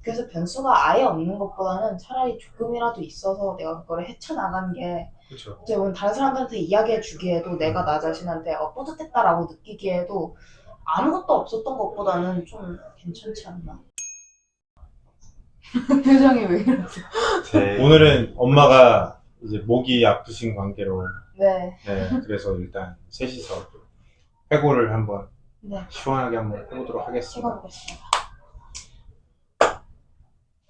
그래서 변수가 아예 없는 것보다는 차라리 조금이라도 있어서 내가 그거를 헤쳐나가는 게 그렇죠. 어떻게 보면 다른 사람들한테 이야기해 주기에도 내가 나 자신한테 뿌듯했다라고 느끼기에도 아무것도 없었던 것보다는 좀 괜찮지 않나. 표정이 왜 이러세요? 오늘은 엄마가 이제 목이 아프신 관계로 네. 네, 그래서 일단 셋이서 회고를 한번 네. 시원하게 한번 해보도록 하겠습니다. 찍어보겠습니다.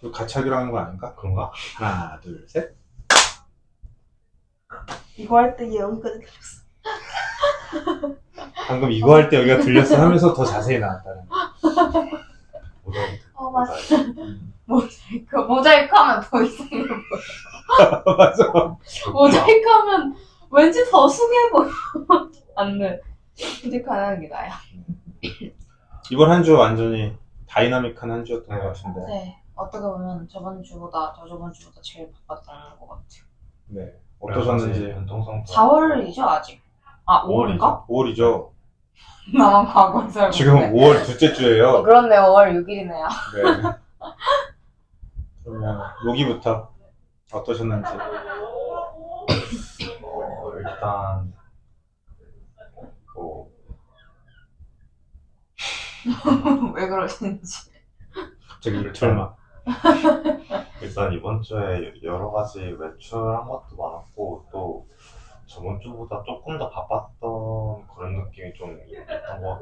이거 같이 하기로 하는 거 아닌가? 그런가? 하나, 둘, 셋. 이거 할 때 여기까지 들렸어. 방금 이거 할 때 여기가 들렸어 하면서 더 자세히 나왔다는 거. 맞아. 모자이크 하면 더 이상해 보여. 맞아. 모자이크 하면 왠지 더 숭해 보여. 안돼. 모자이크 안 하는 게 나야. 이번 한 주 완전히 다이나믹한 한 주였던 것 같은데. 네. 어떻게 보면 저번 주보다 저저번 주보다 제일 바빴던 것 같아요. 네. 어떠셨는지. 4월이죠 아직. 5월인가? 5월이죠. 나만 과거에 살고 지금 있네. 5월 둘째 주예요. 그렇네요. 5월 6일이네요. 네. 그러면 여기부터 어떠셨는지. 일단 뭐 왜 그러시는지. 갑자기 틀막. 일단 이번 주에 여러 가지 외출한 것도 많았고 또 저번 주보다 조금 더 바빴던 그런 느낌이 좀 있던 것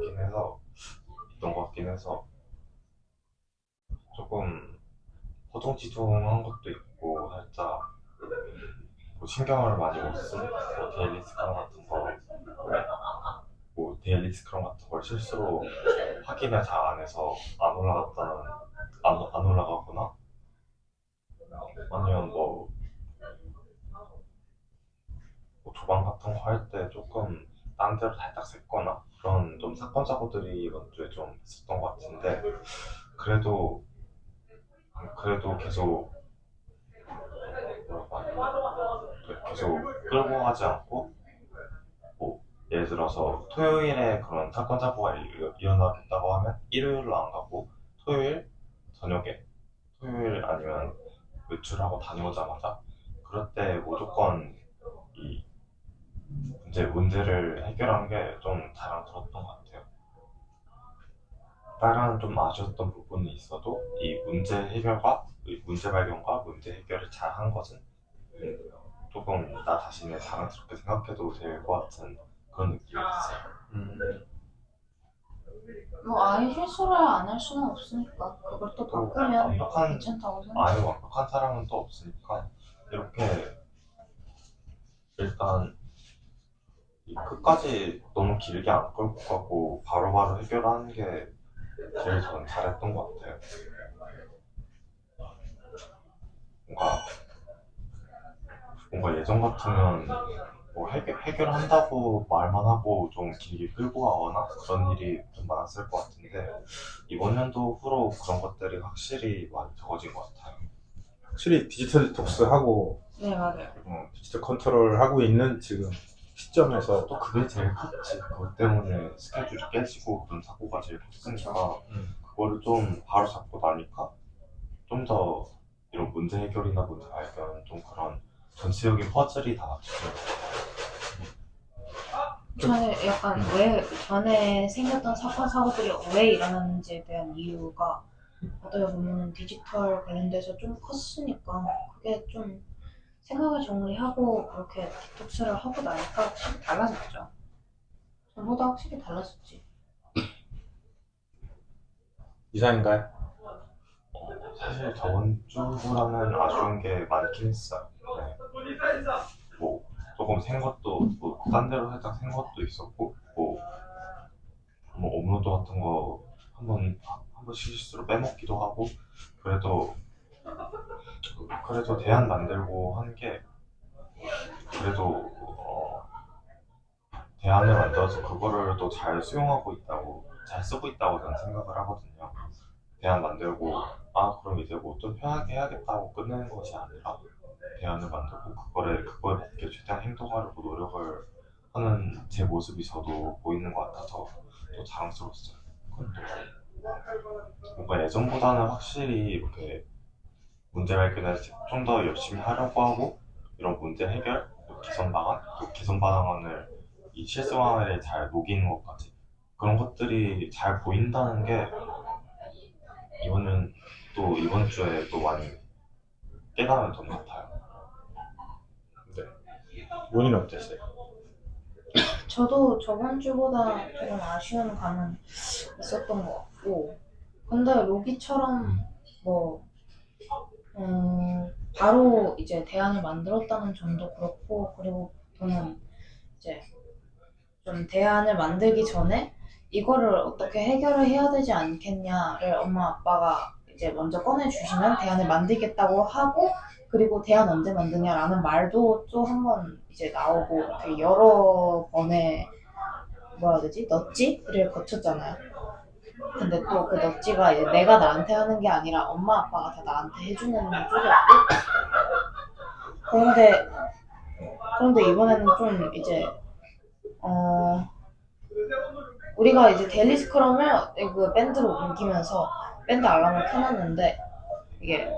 같긴 해서 조금 허둥지둥한 것도 있고 살짝 뭐 신경을 많이 못 쓴 데일리 스크럼 같은 걸 실수로 확인을 잘 안 해서 안 올라가거나 아니면 뭐 조방 같은 거 할 때 조금 딴 데로 살짝 샜거나 그런 좀 사건 사고들이 이번 주에 좀 있었던 것 같은데 그래도 계속 계속 끌고 가지 않고 뭐 예를 들어서 토요일에 그런 사건 사고가 일어나겠다고 하면 일요일로 안 가고 토요일 아니면 외출하고 다녀오자마자 그럴 때 무조건 이 문제를 해결한 게 좀 자랑스러웠던 것 같아요. 다른 좀 아쉬웠던 부분이 있어도 이 문제 발견과 문제 해결을 잘 한 것은 조금 나 자신을 자랑스럽게 생각해도 될 것 같은 그런 느낌이었어요. 뭐 아예 실수를 안 할 수는 없으니까 그걸 또 바꾸면 괜찮다고 생각해요. 아예 완벽한 사람은 또 없으니까 이렇게 일단 끝까지 너무 길게 안 끌고 가고 바로바로 해결하는 게 제일 저는 잘했던 것 같아요. 뭔가 예전 같으면 뭐 해결한다고 말만 하고 좀 길게 끌고 가거나 그런 일이 좀 많았을 것 같은데 이번 연도 후로 그런 것들이 확실히 많이 적어진 것 같아요. 확실히 디지털 디톡스 하고 네 맞아요. 디지털 컨트롤 하고 있는 지금 시점에서 또 그게 제일 컸지. 그것 때문에 스케줄이 깨지고 그런 사고가 제일 컸으니까 그거를 좀 바로 잡고 나니까 좀 더 이런 문제 해결이나 문제 발견 좀 그런 전체적인 퍼즐이 다 맞춰져요. 전에 약간 왜 전에 생겼던 사건 사고들이 왜 일어났는지에 대한 이유가 어떻게 보면 디지털 관련돼서 좀 컸으니까 그게 좀 생각을 정리하고 그렇게 디톡스를 하고 나니까 확실히 달라졌죠. 전보다 확실히 달라졌지. 이상인가요? 사실 저번 주보다는 아쉬운 게 많긴 했어요. 네. 뭐 조금 생 것도 딴 데로 살짝 생 것도 있었고 뭐 업로드 같은 거 한 번 실수로 빼먹기도 하고 그래도 대안 만들고 한 게 그래도 대안을 만들어서 그거를 또 잘 잘 쓰고 있다고 저는 생각을 하거든요. 대안 만들고 그럼 이제 뭐 좀 편하게 해야겠다고 끝내는 것이 아니라 대안을 만들고 그거에 맞게 최대한 행동하려고 노력을 하는 제 모습이 저도 보이는 것 같아서 또 자랑스러웠어요. 그것도. 뭔가 예전보다는 확실히 이렇게 문제 발견을 좀 더 열심히 하려고 하고 이런 문제 해결, 개선 방안, 또 개선 방안을 이 실생활에 잘 녹이는 것까지 그런 것들이 잘 보인다는 게 이번 주에 또 많이 깨달았던 것 같아요. 네. 본인은 어땠어요? 저도 저번 주보다 조금 아쉬운 감은 있었던 것 같고, 근데 로기처럼 뭐 바로 이제 대안을 만들었다는 점도 그렇고, 그리고 저는 이제 좀 대안을 만들기 전에 이거를 어떻게 해결을 해야 되지 않겠냐를 엄마 아빠가 이제 먼저 꺼내주시면 대안을 만들겠다고 하고, 그리고 대안 언제 만드냐라는 말도 또 한 번 이제 나오고, 이렇게 여러 번의 뭐라 해야 되지? 넛지를 거쳤잖아요. 근데 또 그 넛지가 이제 내가 나한테 하는 게 아니라 엄마 아빠가 다 나한테 해주는 쪽이었고, 그런데 이번에는 좀 이제 우리가 이제 데일리 스크럼을 그 밴드로 옮기면서 밴드 알람을 켜놨는데, 이게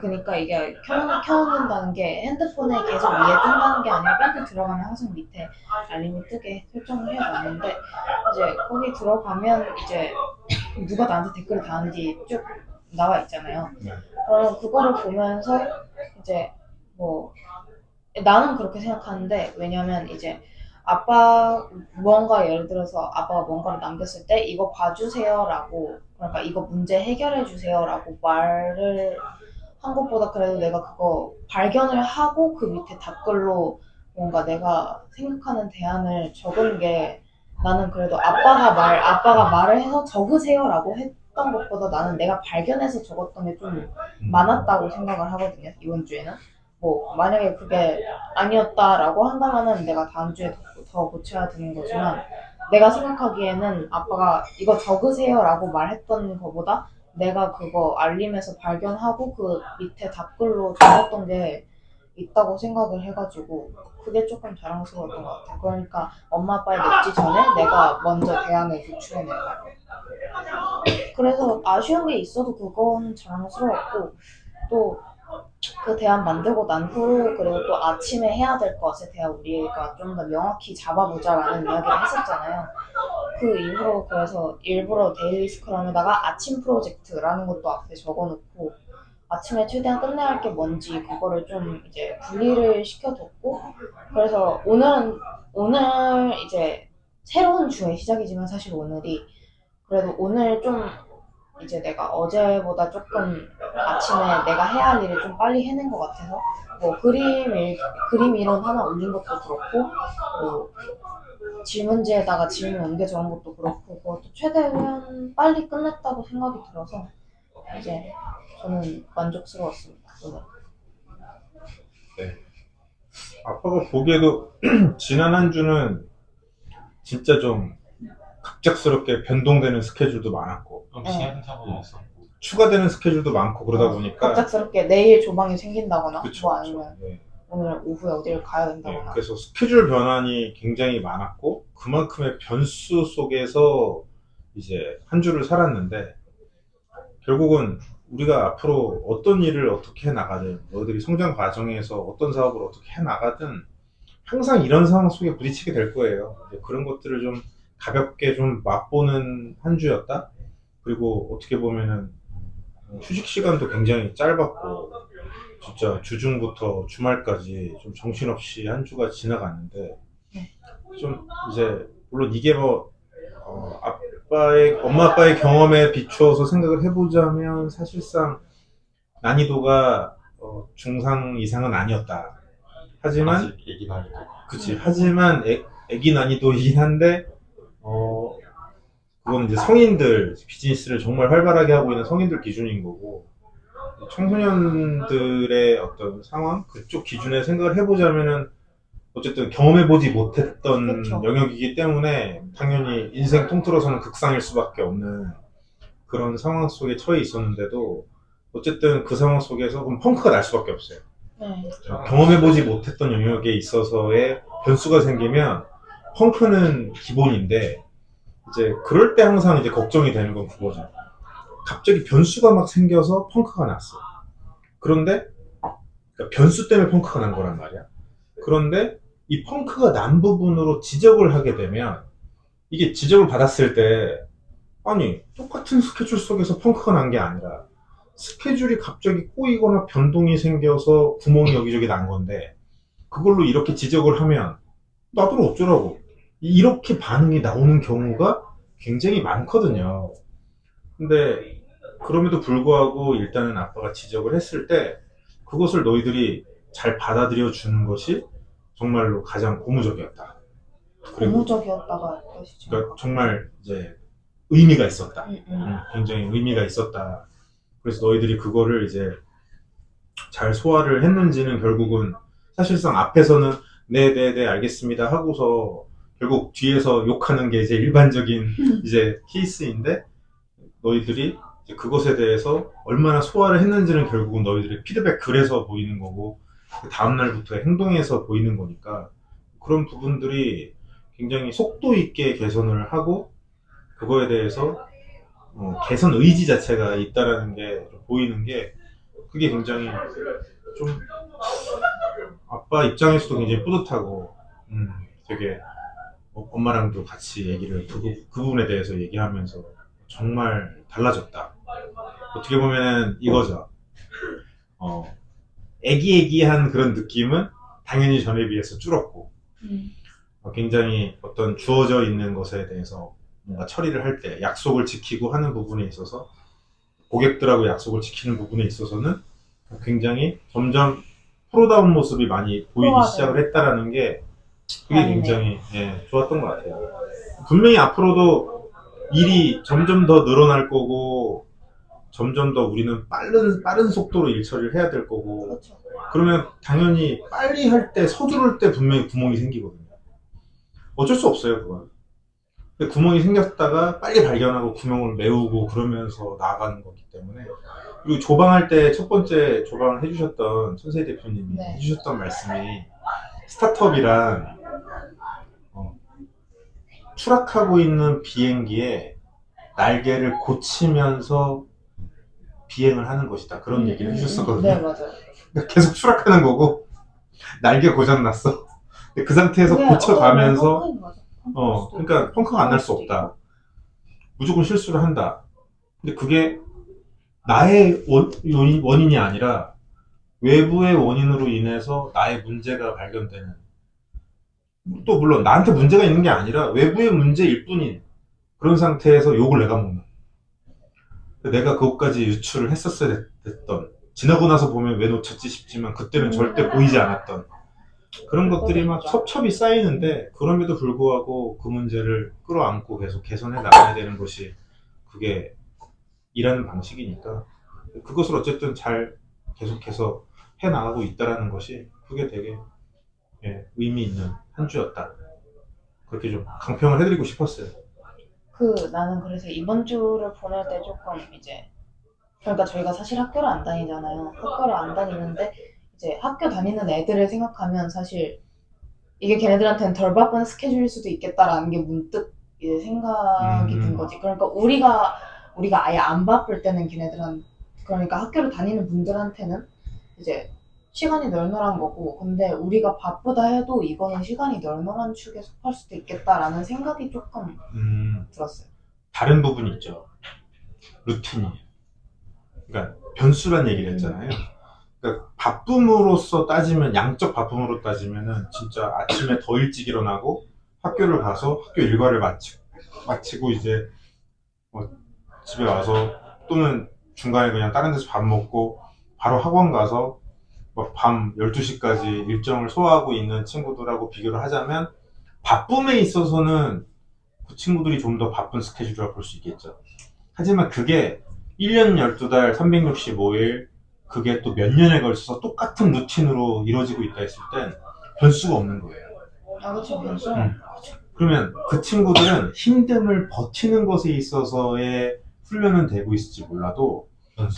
그러니까 이게 켜놓는다는 게 핸드폰에 계속 위에 뜬다는 게 아니라 밴드 들어가면 항상 밑에 알림이 뜨게 설정을 해놨는데, 이제 거기 들어가면 이제 누가 나한테 댓글을 다는지 쭉 나와 있잖아요. 네. 그럼 그거를 보면서 이제 뭐 나는 그렇게 생각하는데, 왜냐면 이제 예를 들어서 아빠가 뭔가를 남겼을 때 이거 봐주세요라고, 그러니까 이거 문제 해결해 주세요라고 말을 한 것보다 그래도 내가 그거 발견을 하고 그 밑에 답글로 뭔가 내가 생각하는 대안을 적은 게, 나는 그래도 아빠가 말을 해서 적으세요라고 했던 것보다 나는 내가 발견해서 적었던 게 좀 많았다고 생각을 하거든요, 이번 주에는. 뭐 만약에 그게 아니었다라고 한다면은 내가 다음 주에 더 고쳐야 되는 거지만, 내가 생각하기에는 아빠가 이거 적으세요라고 말했던 것보다 내가 그거 알림에서 발견하고 그 밑에 답글로 적었던 게 있다고 생각을 해가지고, 그게 조금 자랑스러웠던 것 같아요. 그러니까 엄마 아빠에 늦기 전에 내가 먼저 대안을 도출해낸 거예요. 그래서 아쉬운 게 있어도 그건 자랑스러웠고, 또 그 대안 만들고 난 후로, 그리고 또 아침에 해야 될 것에 대한 우리가 좀 더 명확히 잡아보자라는 이야기를 했었잖아요. 그 이후로 그래서 일부러 데일리 스크럼에다가 아침 프로젝트라는 것도 앞에 적어놓고, 아침에 최대한 끝내야 할 게 뭔지 그거를 좀 이제 분리를 시켜뒀고, 그래서 오늘 이제 새로운 주의 시작이지만 사실 오늘이, 그래도 오늘 좀 이제 내가 어제보다 조금 아침에 내가 해야 할 일을 좀 빨리 해낸 것 같아서, 뭐 그림 이론 하나 올린 것도 그렇고, 뭐 질문지에다가 질문 옮겨 적은 것도 그렇고, 그것도 최대한 빨리 끝냈다고 생각이 들어서 이제 저는 만족스러웠습니다, 오늘. 네. 아빠가 보기에도 지난 한 주는 진짜 좀 갑작스럽게 변동되는 스케줄도 많았고, 좀 시행착오도 있었고. 추가되는 스케줄도 많고, 그러다 보니까 갑작스럽게 내일 조방이 생긴다거나, 그쵸, 뭐 그쵸. 아니면 네. 오늘 오후에 어디를 가야 네, 된다거나. 그래서 스케줄 변환이 굉장히 많았고, 그만큼의 변수 속에서 이제 한 주를 살았는데, 결국은 우리가 앞으로 어떤 일을 어떻게 해 나가든, 너희들이 성장 과정에서 어떤 사업을 어떻게 해 나가든 항상 이런 상황 속에 부딪히게 될 거예요. 이제 그런 것들을 좀 가볍게 좀 맛보는 한 주였다. 그리고 어떻게 보면은 휴식 시간도 굉장히 짧았고, 진짜 주중부터 주말까지 좀 정신없이 한 주가 지나갔는데, 좀 이제 물론 이게 뭐 엄마 아빠의 경험에 비추어서 생각을 해보자면 사실상 난이도가 중상 이상은 아니었다. 하지만 아직 얘기 나니까. 그치. 하지만 애기 난이도이긴 한데 그건 이제 성인들 비즈니스를 정말 활발하게 하고 있는 성인들 기준인 거고, 청소년들의 어떤 상황 그쪽 기준에 생각을 해보자면은 어쨌든 경험해보지 못했던 그쵸. 영역이기 때문에 당연히 인생 통틀어서는 극상일 수밖에 없는 그런 상황 속에 처해 있었는데도, 어쨌든 그 상황 속에서 그럼 펑크가 날 수밖에 없어요. 네. 경험해보지 못했던 영역에 있어서의 변수가 생기면 펑크는 기본인데, 이제 그럴 때 항상 이제 걱정이 되는 건 그거죠. 갑자기 변수가 막 생겨서 펑크가 났어. 그런데 그러니까 변수 때문에 펑크가 난 거란 말이야. 그런데 이 펑크가 난 부분으로 지적을 하게 되면 이게 지적을 받았을 때 아니 똑같은 스케줄 속에서 펑크가 난 게 아니라 스케줄이 갑자기 꼬이거나 변동이 생겨서 구멍이 여기저기 난 건데 그걸로 이렇게 지적을 하면 나도 어쩌라고 이렇게 반응이 나오는 경우가 굉장히 많거든요. 근데 그럼에도 불구하고 일단은 아빠가 지적을 했을 때 그것을 너희들이 잘 받아들여 주는 것이 정말로 가장 고무적이었다. 그리고 고무적이었다가 뜻이죠. 그러니까 정말 이제 의미가 있었다. 응, 응. 굉장히 의미가 있었다. 그래서 너희들이 그거를 이제 잘 소화를 했는지는 결국은 사실상 앞에서는 네네네 알겠습니다 하고서 결국 뒤에서 욕하는 게 이제 일반적인 이제 케이스인데 너희들이 이제 그것에 대해서 얼마나 소화를 했는지는 결국은 너희들의 피드백 글에서 보이는 거고 그 다음날부터의 행동에서 보이는 거니까 그런 부분들이 굉장히 속도 있게 개선을 하고 그거에 대해서 개선 의지 자체가 있다라는 게 보이는 게 그게 굉장히 좀 아빠 입장에서도 굉장히 뿌듯하고 되게 엄마랑도 같이 얘기를 그 부분에 대해서 얘기하면서 정말 달라졌다. 어떻게 보면은 이거죠. 애기애기한 그런 느낌은 당연히 전에 비해서 줄었고 굉장히 어떤 주어져 있는 것에 대해서 뭔가 처리를 할 때 약속을 지키고 하는 부분에 있어서 고객들하고 약속을 지키는 부분에 있어서는 굉장히 점점 프로다운 모습이 많이 보이기 시작을 했다라는 게 그게 굉장히 좋았던 것 같아요. 분명히 앞으로도 일이 점점 더 늘어날 거고 점점 더 우리는 빠른 속도로 일 처리를 해야 될 거고 그렇죠. 그러면 당연히 빨리 할 때 서두를 때 분명히 구멍이 생기거든요. 어쩔 수 없어요 그건. 근데 구멍이 생겼다가 빨리 발견하고 구멍을 메우고 그러면서 나아가는 거기 때문에 그리고 조방할 때 첫 번째 조방을 해주셨던 천세희 대표님이 네. 해주셨던 말씀이 스타트업이란 추락하고 있는 비행기에 날개를 고치면서 비행을 하는 것이다. 그런 얘기를 해주셨었거든요. 네, 맞아요. 계속 추락하는 거고 날개 고장났어. 근데 그 상태에서 고쳐가면서 그러니까 펑크가 안 날 수 없다. 무조건 실수를 한다. 근데 그게 나의 원인이 아니라 외부의 원인으로 인해서 나의 문제가 발견되는 또 물론 나한테 문제가 있는 게 아니라 외부의 문제일 뿐인 그런 상태에서 욕을 내가 먹는 내가 그것까지 유출을 했었어야 됐던 지나고 나서 보면 왜 놓쳤지 싶지만 그때는 절대 보이지 않았던 그런 것들이 막 첩첩이 쌓이는데 그럼에도 불구하고 그 문제를 끌어안고 계속 개선해 나가야 되는 것이 그게 일하는 방식이니까 그것을 어쨌든 잘 계속해서 해 나가고 있다라는 것이 그게 되게 의미 있는 한 주였다. 그렇게 좀 강평을 해드리고 싶었어요. 나는 그래서 이번 주를 보낼 때 조금 이제 그러니까 저희가 사실 학교를 안 다니잖아요. 학교를 안 다니는데 이제 학교 다니는 애들을 생각하면 사실 이게 걔네들한테는 덜 바쁜 스케줄일 수도 있겠다라는 게 문득 이제 생각이 든 거지. 그러니까 우리가 아예 안 바쁠 때는 걔네들은 그러니까 학교를 다니는 분들한테는 이제 시간이 널널한 거고 근데 우리가 바쁘다 해도 이거는 시간이 널널한 축에 속할 수도 있겠다라는 생각이 조금 들었어요. 다른 부분이 있죠. 루틴이에요. 그러니까 변수란 얘기를 했잖아요. 그러니까 바쁨으로써 따지면 양적 바쁨으로 따지면은 진짜 아침에 더 일찍 일어나고 학교를 가서 학교 일과를 마치고 이제 집에 와서 또는 중간에 그냥 다른 데서 밥 먹고 바로 학원 가서 밤 12시까지 일정을 소화하고 있는 친구들하고 비교를 하자면 바쁨에 있어서는 그 친구들이 좀 더 바쁜 스케줄이라고 볼 수 있겠죠. 하지만 그게 1년 12달 365일 그게 또 몇 년에 걸쳐서 똑같은 루틴으로 이루어지고 있다 했을 땐 변수가 없는 거예요. 아 그렇죠. 변수. 그러면 그 친구들은 힘듦을 버티는 것에 있어서의 훈련은 되고 있을지 몰라도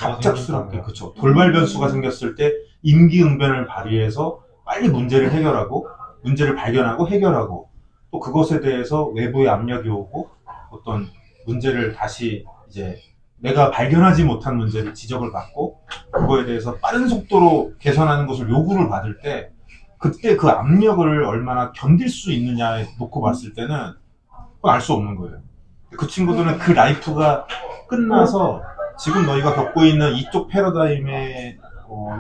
갑작스럽게 그쵸 돌발 변수가 생겼을 때 임기응변을 발휘해서 빨리 문제를 해결하고 문제를 발견하고 해결하고 또 그것에 대해서 외부의 압력이 오고 어떤 문제를 다시 이제 내가 발견하지 못한 문제를 지적을 받고 그거에 대해서 빠른 속도로 개선하는 것을 요구를 받을 때 그때 그 압력을 얼마나 견딜 수 있느냐에 놓고 봤을 때는 그건 알 수 없는 거예요. 그 친구들은 그 라이프가 끝나서 지금 너희가 겪고 있는 이쪽 패러다임의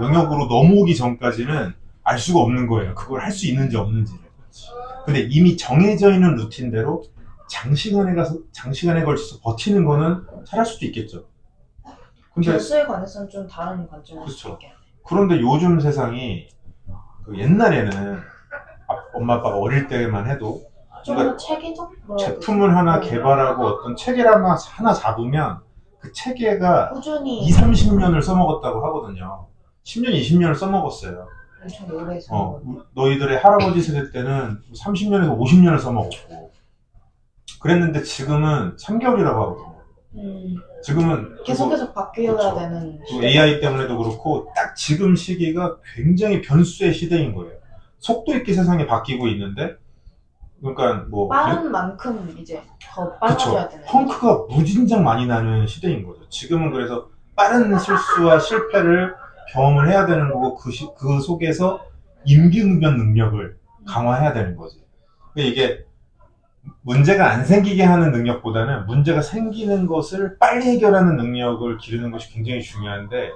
영역으로 넘어오기 전까지는 알 수가 없는 거예요. 그걸 할 수 있는지 없는지를. 근데 이미 정해져 있는 루틴대로 장시간에 걸쳐서 버티는 거는 잘할 수도 있겠죠. 근데 변수에 관해서는 좀 다른 관점일 수도 그렇죠. 있겠네. 그런데 요즘 세상이 그 옛날에는 엄마 아빠가 어릴 때만 해도 좀 더 체계적? 뭐라 해야 제품을 하나 개발하고 어떤 체계를 하나 잡으면 그 체계가 되지? 꾸준히 2, 30년을 써먹었다고 하거든요. 10년, 20년을 써먹었어요. 엄청 오래 해서 너희들의 할아버지 세대 때는 30년에서 50년을 써먹었고 그랬는데 지금은 3개월이라고 하거든요. 지금은 계속 바뀌어야 그렇죠. 되는 또 시대. AI 때문에도 그렇고 딱 지금 시기가 굉장히 변수의 시대인 거예요. 속도 있게 세상이 바뀌고 있는데 그러니까 뭐 빠른 만큼 이제 더 그쵸. 빨라져야 되는 펑크가 무진장 많이 나는 시대인 거죠. 지금은 그래서 빠른 실수와 실패를 경험을 해야 되는 거고 그 속에서 임기응변 능력을 강화해야 되는 거지. 근데 이게 문제가 안 생기게 하는 능력보다는 문제가 생기는 것을 빨리 해결하는 능력을 기르는 것이 굉장히 중요한데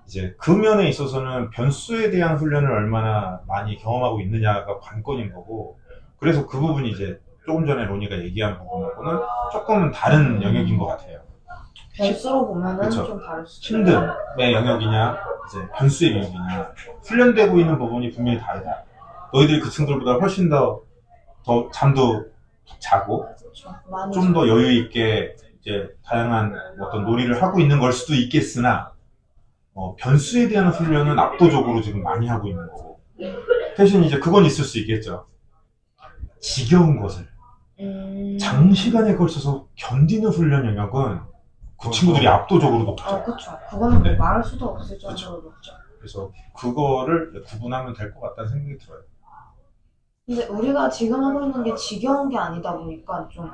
이제 그 면에 있어서는 변수에 대한 훈련을 얼마나 많이 경험하고 있느냐가 관건인 거고 그래서 그 부분이 이제 조금 전에 로니가 얘기한 부분하고는 조금은 다른 영역인 것 같아요. 변수로 보면은 그쵸. 좀 다를 수 힘듦의 영역이냐 이제 변수의 영역이냐 훈련되고 있는 부분이 분명히 다르다. 너희들이 그 친구들보다 훨씬 더 잠도 자고 많이 좀 더 여유 있게 이제 다양한 어떤 놀이를 하고 있는 걸 수도 있겠으나 변수에 대한 훈련은 압도적으로 지금 많이 하고 있는 거고 대신 이제 그건 있을 수 있겠죠. 지겨운 것을 장시간에 걸쳐서 견디는 훈련 영역은 그 친구들이 압도적으로 높죠. 그쵸. 그거는 뭐 네. 말할 수도 없을 그쵸. 정도로 높죠. 그래서 그거를 구분하면 될 것 같다는 생각이 들어요. 근데 우리가 지금 하고 있는 게 지겨운 게 아니다 보니까 좀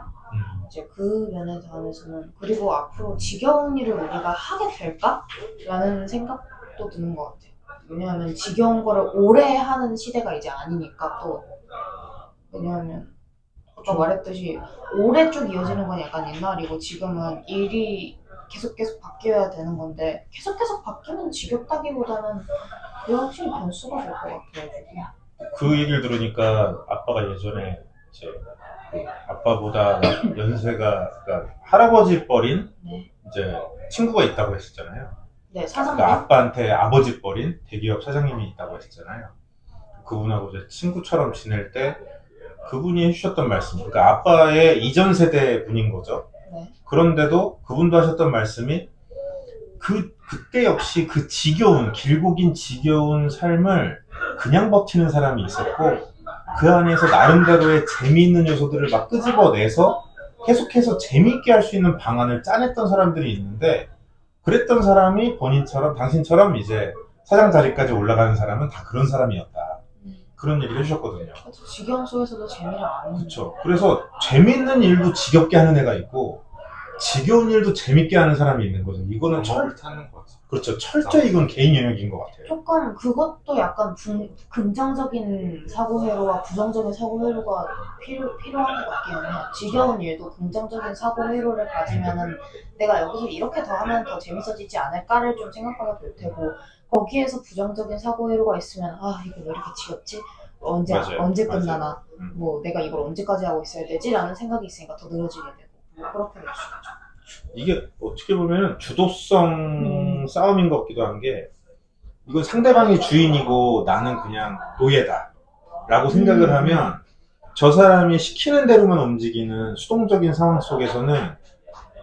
이제 그 면에 관해서는 그리고 앞으로 지겨운 일을 우리가 하게 될까? 라는 생각도 드는 것 같아요. 왜냐하면 지겨운 거를 오래 하는 시대가 이제 아니니까 또 왜냐하면 아까 말했듯이 오래 쭉 이어지는 건 약간 옛날이고 지금은 일이 계속 바뀌어야 되는 건데 계속 바뀌면 지겹다기보다는 그게 확실히 변수가 될 것 같아요. 그 얘기를 들으니까 아빠가 예전에 이제 그 아빠보다 연세가 그러니까 할아버지 뻘인 네. 이제 친구가 있다고 했었잖아요. 네, 사장님. 그러니까 아빠한테 아버지 뻘인 대기업 사장님이 있다고 했었잖아요. 그분하고 이제 친구처럼 지낼 때 그분이 해주셨던 말씀, 그러니까 아빠의 이전 세대 분인 거죠. 네. 그런데도 그분도 하셨던 말씀이 그때 역시 그 길고 긴 지겨운 삶을 그냥 버티는 사람이 있었고 그 안에서 나름대로의 재미있는 요소들을 막 끄집어내서 계속해서 재미있게 할 수 있는 방안을 짜냈던 사람들이 있는데 그랬던 사람이 본인처럼 당신처럼 이제 사장 자리까지 올라가는 사람은 다 그런 사람이었다. 그런 얘기를 해주셨거든요. 그렇죠. 지겨움 속에서도 재미를 아는. 그렇죠. 그래서 재밌는 일도 지겹게 하는 애가 있고 지겨운 일도 재밌게 하는 사람이 있는 거죠. 이거는 타는 거지. 그렇죠. 철저히 이건 개인 영역인 것 같아요. 조금 그것도 약간 긍정적인 사고회로와 부정적인 사고회로가 필요한 것 같긴 해요. 지겨운 일도 긍정적인 사고회로를 가지면은 내가 여기서 이렇게 더 하면 더 재밌어지지 않을까를 좀 생각하게 될 테고 거기에서 부정적인 사고회로가 있으면 이거 왜 이렇게 지겹지? 언제 끝나나? 맞아요. 뭐 내가 이걸 언제까지 하고 있어야 되지? 라는 생각이 있으니까 더 늘어지게 되고 그렇게 될 수 있죠. 이게 어떻게 보면 주도성 싸움인 것 같기도 한 게 이건 상대방이 주인이고 나는 그냥 노예다 라고 생각을 하면 저 사람이 시키는 대로만 움직이는 수동적인 상황 속에서는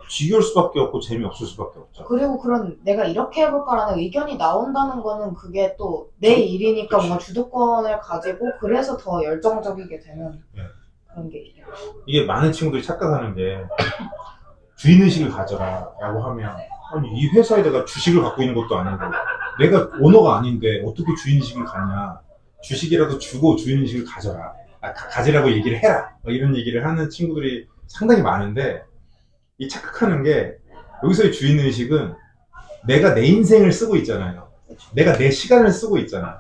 지겨울 수밖에 없고 재미없을 수밖에 없죠. 그리고 그런 내가 이렇게 해볼까라는 의견이 나온다는 거는 그게 또 내 일이니까 그치. 뭔가 주도권을 가지고 그래서 더 열정적이게 되는 네. 그런 게 있죠. 이게 많은 친구들이 착각하는 게 주인의식을 가져라 라고 하면 아니 이 회사에 내가 주식을 갖고 있는 것도 아니고 내가 오너가 아닌데 어떻게 주인의식을 갖냐 주식이라도 주고 주인의식을 가져라 가지라고 얘기를 해라 이런 얘기를 하는 친구들이 상당히 많은데 이 착각하는 게 여기서의 주인의식은 내가 내 인생을 쓰고 있잖아요. 내가 내 시간을 쓰고 있잖아.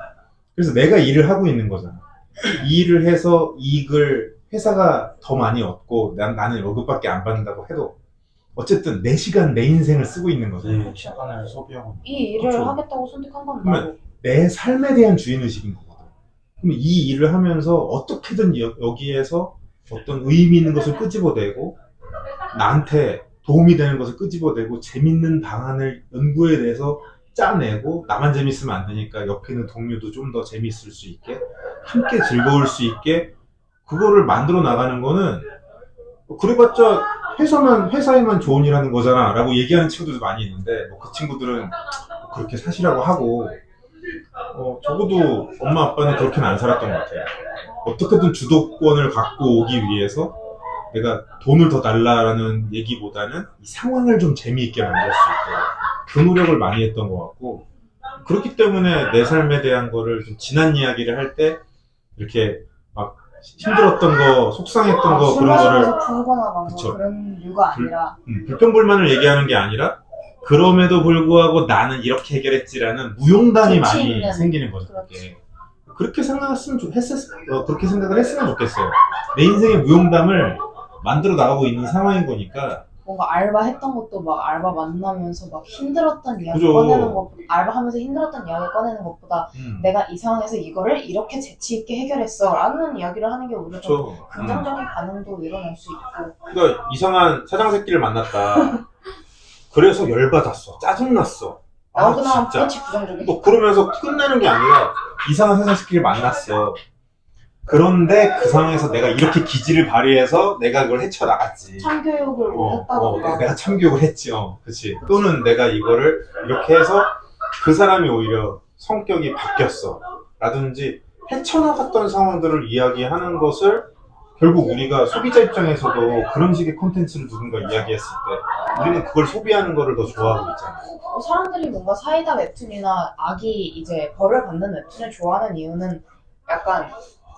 그래서 내가 일을 하고 있는 거잖아. 이 일을 해서 이익을 회사가 더 많이 얻고 나는 월급밖에 안 받는다고 해도 어쨌든 내 시간, 내 인생을 쓰고 있는 거잖아. 내 시간을 소비하고 있는 이 일을 그렇죠. 하겠다고 선택한 건 그러면 나고. 내 삶에 대한 주인의식인 거거든. 그럼 이 일을 하면서 어떻게든 여기에서 어떤 의미 있는 것을 끄집어내고 나한테 도움이 되는 것을 끄집어내고 재밌는 방안을 연구해내서 짜내고 나만 재밌으면 안 되니까 옆에 있는 동료도 좀 더 재밌을 수 있게 함께 즐거울 수 있게 그거를 만들어 나가는 거는 그래봤자 회사에만 좋은 일 하는 거잖아 라고 얘기하는 친구들도 많이 있는데 뭐 그 친구들은 그렇게 사시라고 하고 적어도 엄마 아빠는 그렇게는 안 살았던 것 같아요. 어떻게든 주도권을 갖고 오기 위해서 내가 돈을 더 달라라는 얘기보다는 이 상황을 좀 재미있게 만들 수 있도록 그 노력을 많이 했던 것 같고 그렇기 때문에 내 삶에 대한 거를 좀 지난 이야기를 할 때 이렇게 막 힘들었던 거, 속상했던 거 술 그런 거를 마시면서 부르거나 막 그쵸. 그런 이유가 아니라 불평불만을 얘기하는 게 아니라 그럼에도 불구하고 나는 이렇게 해결했지라는 무용담이 재치 많이 있는. 생기는 거죠. 그렇지. 그렇게 그렇게 생각을 했으면 좋겠어요. 내 인생의 무용담을 만들어 나가고 있는 상황인 거니까. 뭔가 알바했던 것도 막 알바 만나면서 막 힘들었던 이야기 그죠. 꺼내는 것, 알바하면서 힘들었던 이야기 꺼내는 것보다 음, 내가 이 상황에서 이거를 이렇게 재치 있게 해결했어 라는 이야기를 하는 게 오히려 좀 그렇죠. 긍정적인 반응도 일어날 수 있고. 그러니까 이상한 사장 새끼를 만났다. 그래서 열받았어. 짜증났어. 나오고 나면 진짜. 그렇지 부정적인. 뭐 그러면서 끝내는 게 아니라 이상한 사장 새끼를 만났어. 그런데 그 상황에서 내가 이렇게 기지를 발휘해서 내가 그걸 헤쳐나갔지. 참교육을 했다던가. 내가 참교육을 했지. 그치. 또는 내가 이거를 이렇게 해서 그 사람이 오히려 성격이 바뀌었어. 라든지 헤쳐나갔던 상황들을 이야기하는 것을 결국 우리가 소비자 입장에서도 그런 식의 콘텐츠를 누군가 이야기했을 때 우리는 그걸 소비하는 거를 더 좋아하고 있잖아. 사람들이 뭔가 사이다 웹툰이나 아기 이제 벌을 받는 웹툰을 좋아하는 이유는 약간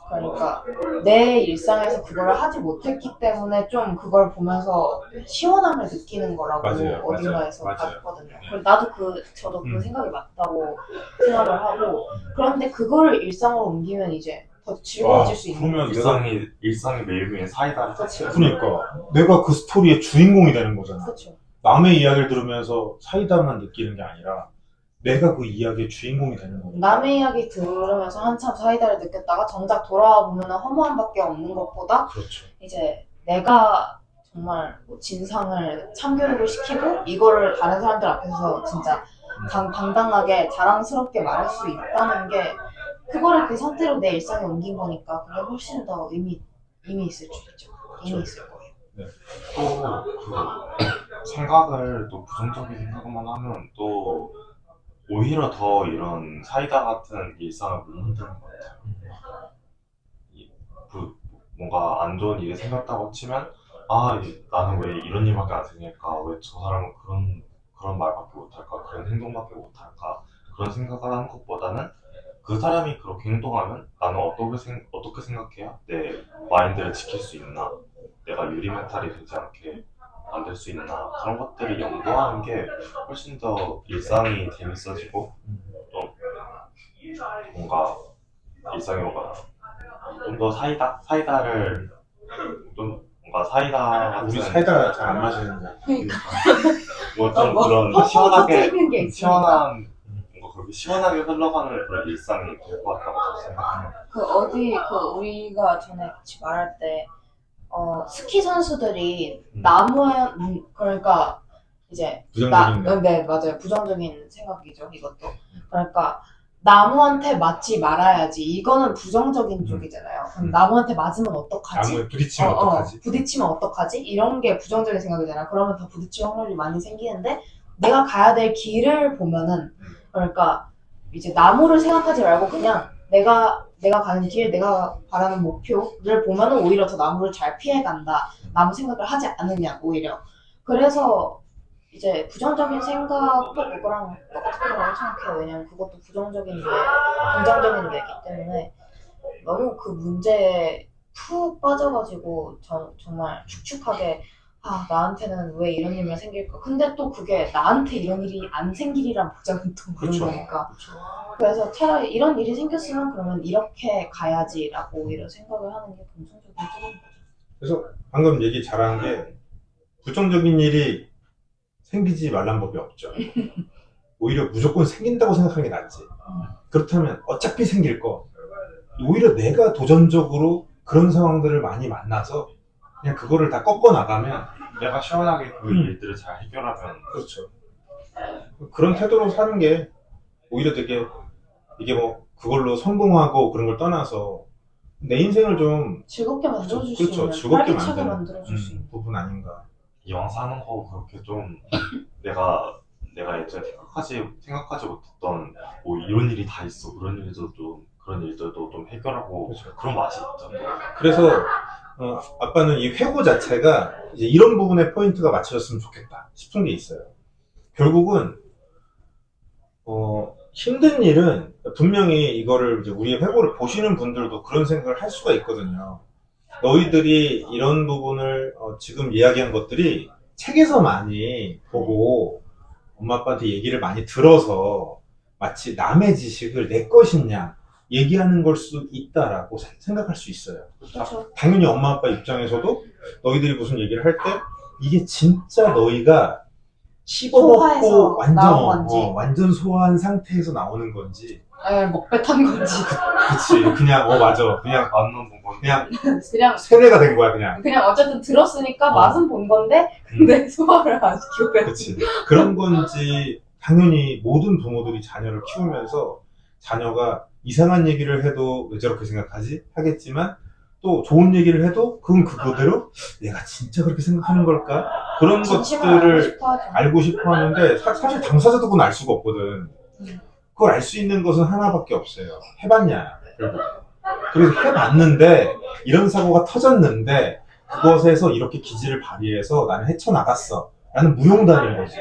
그러니까 내 일상에서 그걸 하지 못했기 때문에 좀 그걸 보면서 시원함을 느끼는 거라고 맞아요, 어딘가에서 맞아요. 봤거든요. 그리고 나도 저도 그 생각이 맞다고 생각을 하고 그런데 그거를 일상으로 옮기면 이제 더 즐거워질 수 있는 그러면 일상이 매일매일 사이다를 그렇죠. 그러니까 내가 그 스토리의 주인공이 되는 거잖아. 그렇죠. 남의 이야기를 들으면서 사이다만 느끼는 게 아니라 내가 그 이야기의 주인공이 되는 거야. 남의 이야기 들으면서 한참 사이다를 느꼈다가 정작 돌아와 보면 허무함밖에 없는 것보다 그렇죠. 이제 내가 정말 뭐 진상을 참교육을 시키고 이거를 다른 사람들 앞에서 진짜 당당하게 자랑스럽게 말할 수 있다는 게 그거를 그 상태로 내 일상에 옮긴 거니까 그게 훨씬 더 의미 있을 수 있죠. 의미 있을 거예요. 또 그 생각을 또 부정적인 생각만 하면 또 오히려 더 이런 사이다 같은 일상을 못 만드는 것 같아요. 뭔가 안 좋은 일이 생겼다고 치면 나는 왜 이런 일밖에 안 생길까? 왜 저 사람은 그런 말밖에 못할까? 그런 행동밖에 못할까? 그런 생각을 하는 것보다는 그 사람이 그렇게 행동하면 나는 어떻게 생각해야 내 마인드를 지킬 수 있나? 내가 유리 멘탈이 되지 않게 만들 수 있나? 그런 것들을 연구하는 게 훨씬 더 일상이 재밌어지고 또 뭔가 일상이 좀 더 사이다를 좀 뭔가 사이다 같은 우리 사이다 잘 안 마시는데. 그러니까 뭐 좀 뭐, 그런 터뜨리는 게 있으니까. 시원한 뭔가 그렇게 시원하게 흘러가는 그런 일상이 될 것 같다고 저는 생각해요. 우리가 전에 같이 말할 때 스키 선수들이 나무에 그러니까 이제 부정적인 네 맞아요. 부정적인 생각이죠 이것도. 그러니까 나무한테 맞지 말아야지 이거는 부정적인 쪽이잖아요. 그럼 나무한테 맞으면 어떡하지? 나무에 부딪히면 어떡하지? 부딪히면 어떡하지? 이런 게 부정적인 생각이잖아요. 그러면 더 부딪힐 확률이 많이 생기는데 내가 가야 될 길을 보면은 그러니까 이제 나무를 생각하지 말고 그냥 내가 가는 길, 내가 바라는 목표를 보면은 오히려 더 나무를 잘 피해간다. 나무 생각을 하지 않느냐 오히려. 그래서 이제 부정적인 생각도 그거랑 똑같은 거라고 생각해요. 왜냐면 그것도 부정적인 게 긍정적인 게 있기 때문에 너무 그 문제에 푹 빠져가지고 정말 축축하게 아, 나한테는 왜 이런 일만 생길까? 근데 또 그게 나한테 이런 일이 안 생길이란 보장은 또 그런 그렇죠. 거니까. 그렇죠. 그래서 차라리 이런 일이 생겼으면 그러면 이렇게 가야지라고 오히려 생각을 하는 게 긍정적인 쪽인 거죠. 그래서 방금 얘기 잘한 게 부정적인 일이 생기지 말란 법이 없죠. 오히려 무조건 생긴다고 생각하는 게 낫지. 그렇다면 어차피 생길 거 오히려 내가 도전적으로 그런 상황들을 많이 만나서 그냥 그거를 다 꺾어 나가면 내가 시원하게 그 일들을 잘 해결하면 그렇죠. 그런 태도로 사는 게 오히려 되게 이게 뭐 그걸로 성공하고 그런 걸 떠나서 내 인생을 좀 즐겁게 만들어줄 수 그렇죠. 있는, 즐겁게 활기차게 만드는 만들어줄 수 있는. 부분 아닌가. 이왕 사는 거 그렇게 좀 내가 예전에 생각하지 못했던 뭐 이런 일이 다 있어 그런 일들도 좀 해결하고 그렇죠. 그런 맛이 있죠. 그래서 아빠는 이 회고 자체가 이제 이런 부분에 포인트가 맞춰졌으면 좋겠다 싶은 게 있어요. 결국은 힘든 일은 분명히 이거를 이제 우리의 회고를 보시는 분들도 그런 생각을 할 수가 있거든요. 너희들이 이런 부분을 지금 이야기한 것들이 책에서 많이 보고 엄마 아빠한테 얘기를 많이 들어서 마치 남의 지식을 내 것이냐 얘기하는 걸 수 있다라고 생각할 수 있어요. 그렇죠. 당연히 엄마 아빠 입장에서도 너희들이 무슨 얘기를 할 때 이게 진짜 너희가 소화해서 씹어먹고 나온 건지. 완전 소화한 상태에서 나오는 건지 아니, 먹뱉한 건지. 그치 그냥 맞아 그냥 맞는 부분 그냥 그냥 세뇌가 된 거야 그냥. 어쨌든 들었으니까 맛은 본 건데 근데 소화를 아직 기억해. 그치 그런 건지 당연히 모든 부모들이 자녀를 키우면서 자녀가 이상한 얘기를 해도 왜 저렇게 생각하지? 하겠지만 또 좋은 얘기를 해도 그건 그거대로 내가 진짜 그렇게 생각하는 걸까? 그런 진심을 알고 것들을 싶어 하죠. 알고 싶어 하는데 사실 당사자도 그건 알 수가 없거든. 그걸 알 수 있는 것은 하나밖에 없어요. 해봤냐 결국. 그래서 해봤는데 이런 사고가 터졌는데 그것에서 이렇게 기지를 발휘해서 나는 헤쳐나갔어 라는 무용담인 거지.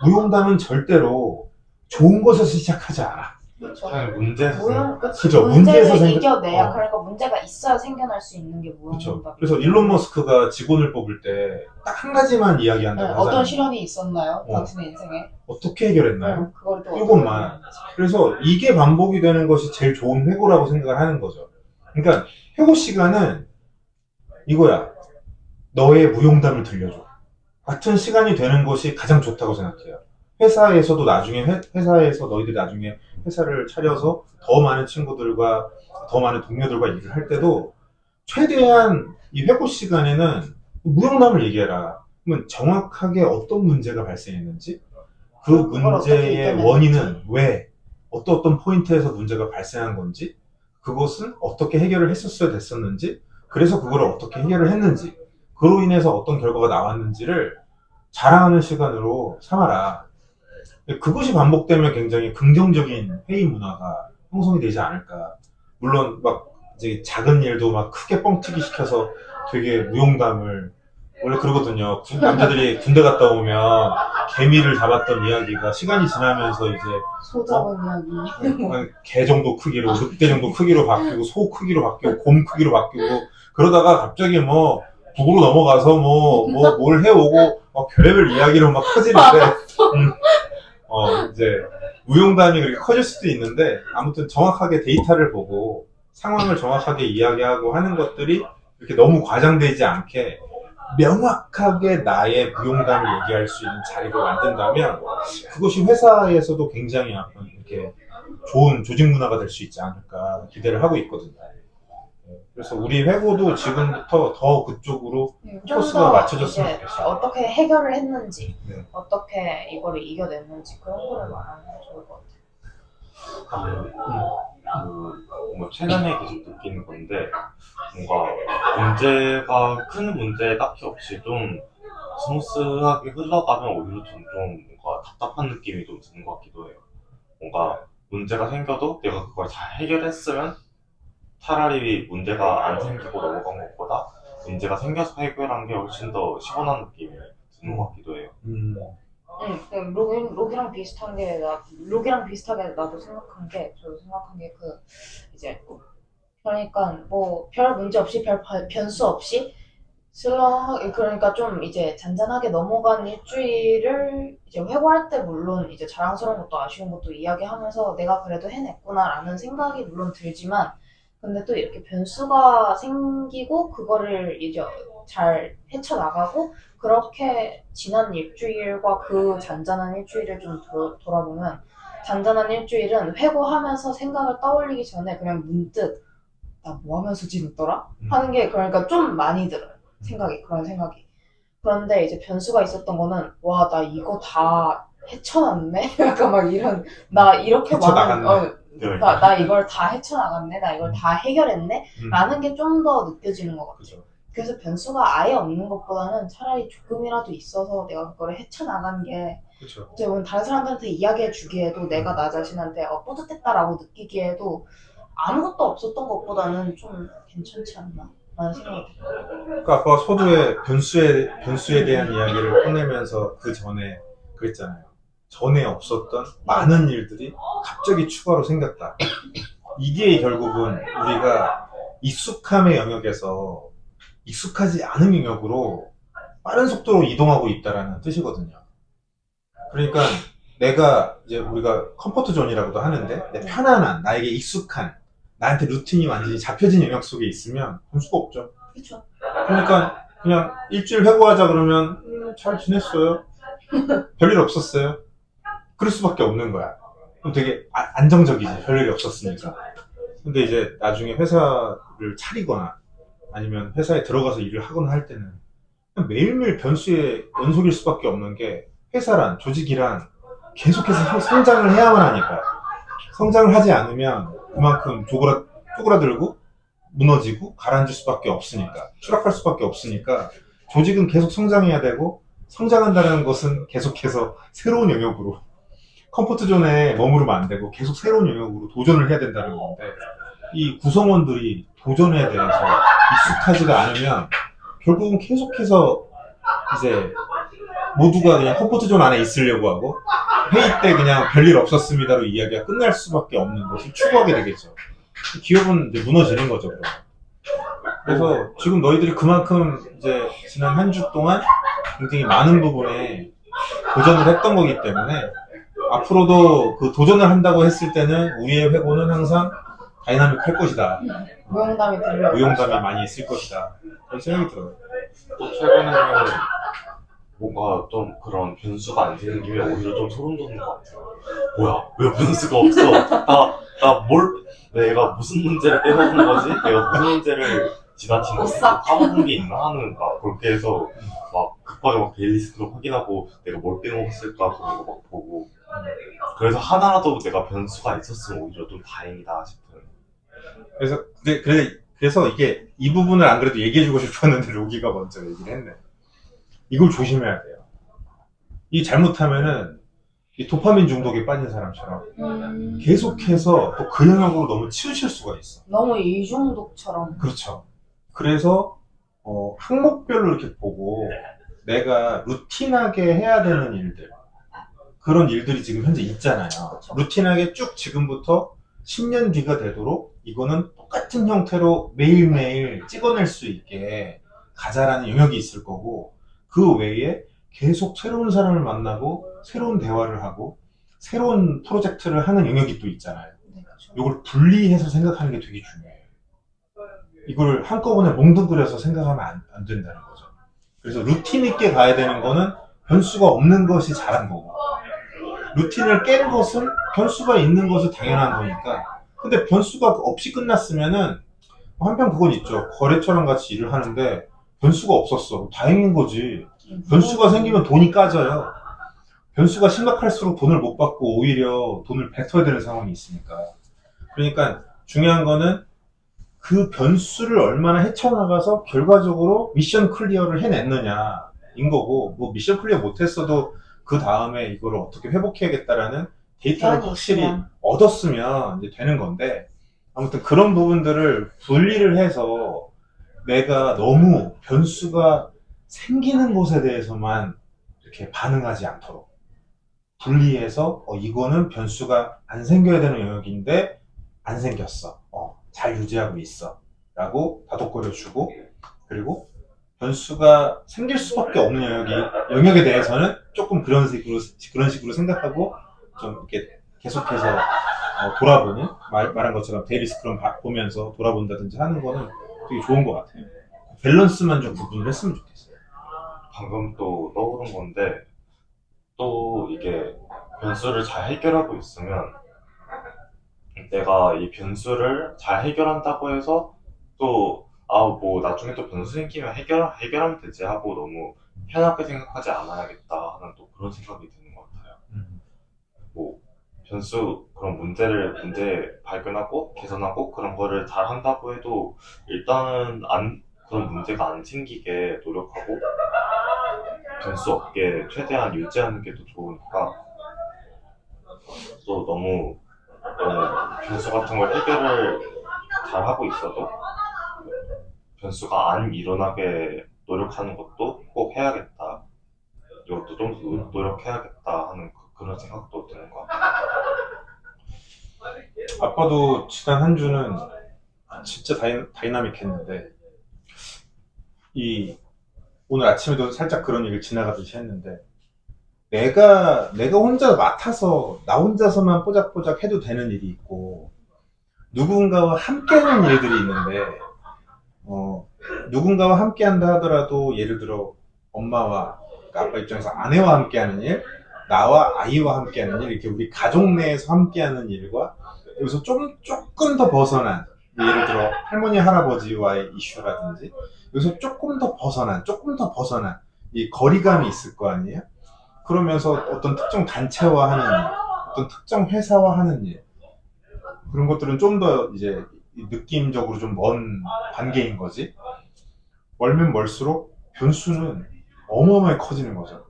무용담은 절대로 좋은 것에서 시작하지 않아. 그렇죠. 그냥 문제에서 그죠. 문제를 문제에서 이겨내야. 어. 그러니까 문제가 있어야 생겨날 수 있는 게 그렇죠. 무용담. 그래서 일론 머스크가 직원을 뽑을 때 딱 한 가지만 이야기한다고 하잖아요. 어떤 실험이 있었나요? 어. 당신의 인생에? 어떻게 해결했나요? 그걸 또 이것만. 그래서 이게 반복이 되는 것이 제일 좋은 회고라고 생각을 하는 거죠. 그러니까 회고 시간은 이거야. 너의 무용담을 들려줘. 같은 시간이 되는 것이 가장 좋다고 생각해요. 회사에서도 나중에 회사에서 너희들이 나중에 회사를 차려서 더 많은 친구들과 더 많은 동료들과 일을 할 때도 최대한 이 회고 시간에는 무용담을 얘기해라. 그러면 정확하게 어떤 문제가 발생했는지 그 그걸 어떻게 문제의 이겨냈는지. 원인은 왜 어떤 포인트에서 문제가 발생한 건지 그것은 어떻게 해결을 했었어야 됐었는지 그래서 그걸 어떻게 해결을 했는지 그로 인해서 어떤 결과가 나왔는지를 자랑하는 시간으로 삼아라. 그것이 반복되면 굉장히 긍정적인 회의 문화가 형성이 되지 않을까. 물론 막 이제 작은 일도 막 크게 뻥튀기 시켜서 되게 무용담을 원래 그러거든요. 남자들이 군대 갔다 오면 개미를 잡았던 이야기가 시간이 지나면서 이제 소 잡은 이야기. 한 개 정도 크기로, 늑대 정도 크기로 바뀌고, 소 크기로 바뀌고, 곰 크기로 바뀌고, 그러다가 갑자기 뭐, 북으로 넘어가서 뭘 해오고, 별의별 이야기로 막 커지는데, 이제, 무용담이 그렇게 커질 수도 있는데, 아무튼 정확하게 데이터를 보고, 상황을 정확하게 이야기하고 하는 것들이 이렇게 너무 과장되지 않게, 명확하게 나의 무용담을 얘기할 수 있는 자리를 만든다면, 그것이 회사에서도 굉장히 약간 이렇게, 좋은 조직 문화가 될 수 있지 않을까 기대를 하고 있거든요. 그래서 우리 회고도 지금부터 더 그쪽으로 포커스가 맞춰졌으면 이제 좋겠어요. 어떻게 해결을 했는지, 네. 어떻게 이거를 이겨냈는지 그런 거를 말하는 게 좋을 것 같아요. 뭔가 최근에 계속 느끼는 건데 뭔가 큰 문제 딱히 없이 좀 스무스하게 흘러가면 오히려 좀 뭔가 답답한 느낌이 좀 드는 것 같기도 해요. 뭔가 문제가 생겨도 내가 그걸 잘 해결했으면 차라리 문제가 안 생기고 넘어간 것보다 문제가 생겨서 해결한 게 훨씬 더 시원한 느낌이 드는 것 같기도 해요. 록이랑 비슷하게 나도 생각한 게, 저도 생각한 게 이제 그러니까 뭐 별 문제 없이 별 변수 없이 그러니까 좀 이제 잔잔하게 넘어간 일주일을 이제 회고할 때 물론 이제 자랑스러운 것도 아쉬운 것도 이야기하면서 내가 그래도 해냈구나라는 생각이 물론 들지만 근데 또 이렇게 변수가 생기고 그거를 이제 잘 헤쳐나가고 그렇게 지난 일주일과 그 잔잔한 일주일을 좀 돌아보면 잔잔한 일주일은 회고하면서 생각을 떠올리기 전에 그냥 문득 나 뭐 하면서 지냈더라? 하는 게 그러니까 좀 많이 들어요. 그런 생각이. 그런데 이제 변수가 있었던 거는 와, 나 이거 다 헤쳐났네? 약간 막 이런 나 이렇게 헤쳐나갔네. 나 이걸 다 헤쳐나갔네? 나 이걸 다 해결했네? 음. 라는 게 좀 더 느껴지는 것 같아요. 그죠. 그래서 변수가 아예 없는 것보다는 차라리 조금이라도 있어서 내가 그거를 헤쳐나간 게 그죠. 이제 다른 사람들한테 이야기해 주기에도 내가 나 자신한테 뿌듯했다라고 느끼기에도 아무것도 없었던 것보다는 좀 괜찮지 않나 라는 생각이 들어요. 그러니까 아까 서두에 변수에 대한 이야기를 꺼내면서 그 전에 그랬잖아요. 전에 없었던 많은 일들이 갑자기 추가로 생겼다. 이게 결국은 우리가 익숙함의 영역에서 익숙하지 않은 영역으로 빠른 속도로 이동하고 있다라는 뜻이거든요. 그러니까 내가 이제 우리가 컴포트 존이라고도 하는데 내 편안한 나에게 익숙한 나한테 루틴이 완전히 잡혀진 영역 속에 있으면 할 수가 없죠. 그렇죠. 그러니까 그냥 일주일 회고하자 그러면 잘 지냈어요. 별일 없었어요. 그럴 수밖에 없는 거야. 그럼 되게 안정적이지. 별일이 없었으니까. 근데 이제 나중에 회사를 차리거나 아니면 회사에 들어가서 일을 하거나 할 때는 그냥 매일매일 변수의 연속일 수밖에 없는 게 회사란 조직이란 계속해서 성장을 해야만 하니까 성장을 하지 않으면 그만큼 쪼그라들고 무너지고 가라앉을 수밖에 없으니까 추락할 수밖에 없으니까 조직은 계속 성장해야 되고 성장한다는 것은 계속해서 새로운 영역으로 컴포트 존에 머무르면 안 되고 계속 새로운 영역으로 도전을 해야 된다는 건데 이 구성원들이 도전에 대해서 익숙하지가 않으면 결국은 계속해서 이제 모두가 그냥 컴포트 존 안에 있으려고 하고 회의 때 그냥 별일 없었습니다로 이야기가 끝날 수밖에 없는 것을 추구하게 되겠죠. 기업은 이제 무너지는 거죠. 그러면. 그래서 지금 너희들이 그만큼 이제 지난 한 주 동안 굉장히 많은 부분에 도전을 했던 거기 때문에 앞으로도 그 도전을 한다고 했을 때는 우리의 회고는 항상 다이나믹할 것이다. 무용담이 많이 있을 것이다. 그런 생각이 들어요. 또 최근에는 뭔가 좀 그런 변수가 안 생기면 오히려 좀 소름 돋는 것 같아요. 뭐야, 왜 변수가 없어? 내가 무슨 문제를 빼먹은 거지? 내가 무슨 문제를 지나친 거지? 까먹은 게 있나 하는 막 그렇게 해서 막 급하게 막 데일리스트로 확인하고 내가 뭘 빼먹었을까 그런 거 막 보고 그래서 하나라도 내가 변수가 있었으면 오히려 좀 다행이다 싶은. 그래서 이게 이 부분을 안 그래도 얘기해주고 싶었는데 로기가 먼저 얘기를 했네. 이걸 조심해야 돼요. 이 잘못하면은 이 도파민 중독에 빠진 사람처럼 계속해서 또 그 영역으로 너무 치우칠 수가 있어. 너무 이중독처럼. 그렇죠. 그래서 항목별로 이렇게 보고 내가 루틴하게 해야 되는 일들 그런 일들이 지금 현재 있잖아요. 그쵸. 루틴하게 쭉 지금부터 10년 뒤가 되도록 이거는 똑같은 형태로 매일매일 찍어낼 수 있게 가자라는 영역이 있을 거고 그 외에 계속 새로운 사람을 만나고 새로운 대화를 하고 새로운 프로젝트를 하는 영역이 또 있잖아요. 네, 그렇죠. 이걸 분리해서 생각하는 게 되게 중요해요. 이걸 한꺼번에 몽둥그려서 생각하면 안 된다는 거죠. 그래서 루틴 있게 가야 되는 거는 변수가 없는 것이 잘한 거고 루틴을 깬 것은 변수가 있는 것이 당연한 거니까. 근데 변수가 없이 끝났으면은 한편 그건 있죠. 거래처랑 같이 일을 하는데 변수가 없었어. 다행인 거지. 변수가 생기면 돈이 까져요. 변수가 심각할수록 돈을 못 받고 오히려 돈을 뱉어야 되는 상황이 있으니까. 그러니까 중요한 거는 그 변수를 얼마나 헤쳐나가서 결과적으로 미션 클리어를 해냈느냐인 거고, 뭐 미션 클리어 못했어도 그 다음에 이걸 어떻게 회복해야겠다라는 데이터를 확실히 얻었으면 이제 되는 건데, 아무튼 그런 부분들을 분리를 해서 내가 너무 변수가 생기는 것에 대해서만 이렇게 반응하지 않도록 분리해서 이거는 변수가 안 생겨야 되는 영역인데 안 생겼어. 잘 유지하고 있어. 라고 다독거려주고 그리고 변수가 생길 수밖에 없는 영역에 대해서는 조금 그런 식으로 생각하고 좀 이렇게 계속해서 돌아보는 말한 것처럼 데일리 스크럼 보면서 돌아본다든지 하는 거는 되게 좋은 것 같아요. 밸런스만 좀 구분을 했으면 좋겠어요. 방금 또 떠오른 건데, 또 이게 변수를 잘 해결하고 있으면 내가 이 변수를 잘 해결한다고 해서 또 뭐 나중에 또 변수 생기면 해결하면 되지 하고 너무 편하게 생각하지 않아야겠다 하는 또 그런 생각이 드는 것 같아요. 뭐 변수 그런 문제 발견하고 개선하고 그런 거를 잘 한다고 해도 일단은 그런 문제가 안 생기게 노력하고 변수 없게 최대한 유지하는 게 더 좋으니까, 또 너무 변수 같은 걸 해결을 잘 하고 있어도 변수가 안 일어나게 노력하는 것도 꼭 해야겠다. 이것도 좀 노력해야겠다 하는 그런 생각도 드는 것 같아요. 아빠도 지난 한 주는 진짜 다이나믹했는데 오늘 아침에도 살짝 그런 얘기를 지나가듯이 했는데 내가 혼자 맡아서 나 혼자서만 뽀짝뽀짝 해도 되는 일이 있고 누군가와 함께 하는 일들이 있는데 누군가와 함께 한다 하더라도 예를 들어 엄마와 그러니까 아빠 입장에서 아내와 함께 하는 일, 나와 아이와 함께 하는 일, 이렇게 우리 가족 내에서 함께 하는 일과 여기서 조금 더 벗어난, 예를 들어 할머니 할아버지와의 이슈라든지 여기서 조금 더 벗어난 이 거리감이 있을 거 아니에요? 그러면서 어떤 특정 단체와 하는 일, 어떤 특정 회사와 하는 일, 그런 것들은 좀 더 이제 느낌적으로 좀 먼 관계인 거지. 멀면 멀수록 변수는 어마어마하게 커지는 거죠.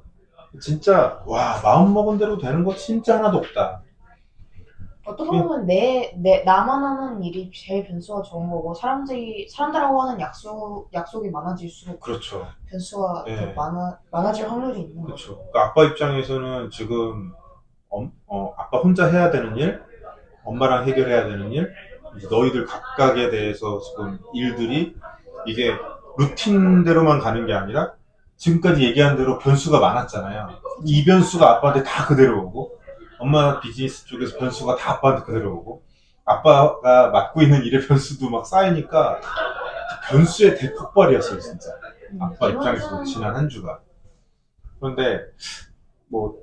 진짜 와, 마음먹은 대로 되는 거 진짜 하나도 없다. 어떻게 보면 나만 하는 일이 제일 변수가 적은 거고, 사람들하고 하는 약속이 많아질수록 그렇죠. 변수가 네. 더 많아질 확률이 있는 거죠. 그렇죠. 그러니까 아빠 입장에서는 지금 아빠 혼자 해야 되는 일, 엄마랑 해결해야 되는 일, 이제 너희들 각각에 대해서 지금 일들이 이게 루틴대로만 가는 게 아니라 지금까지 얘기한 대로 변수가 많았잖아요. 이 변수가 아빠한테 다 그대로 오고, 엄마 비즈니스 쪽에서 변수가 다 아빠한테 그대로 오고, 아빠가 맡고 있는 일의 변수도 막 쌓이니까 변수의 대폭발이었어요, 진짜. 아빠 입장에서도 지난 한 주가. 그런데 뭐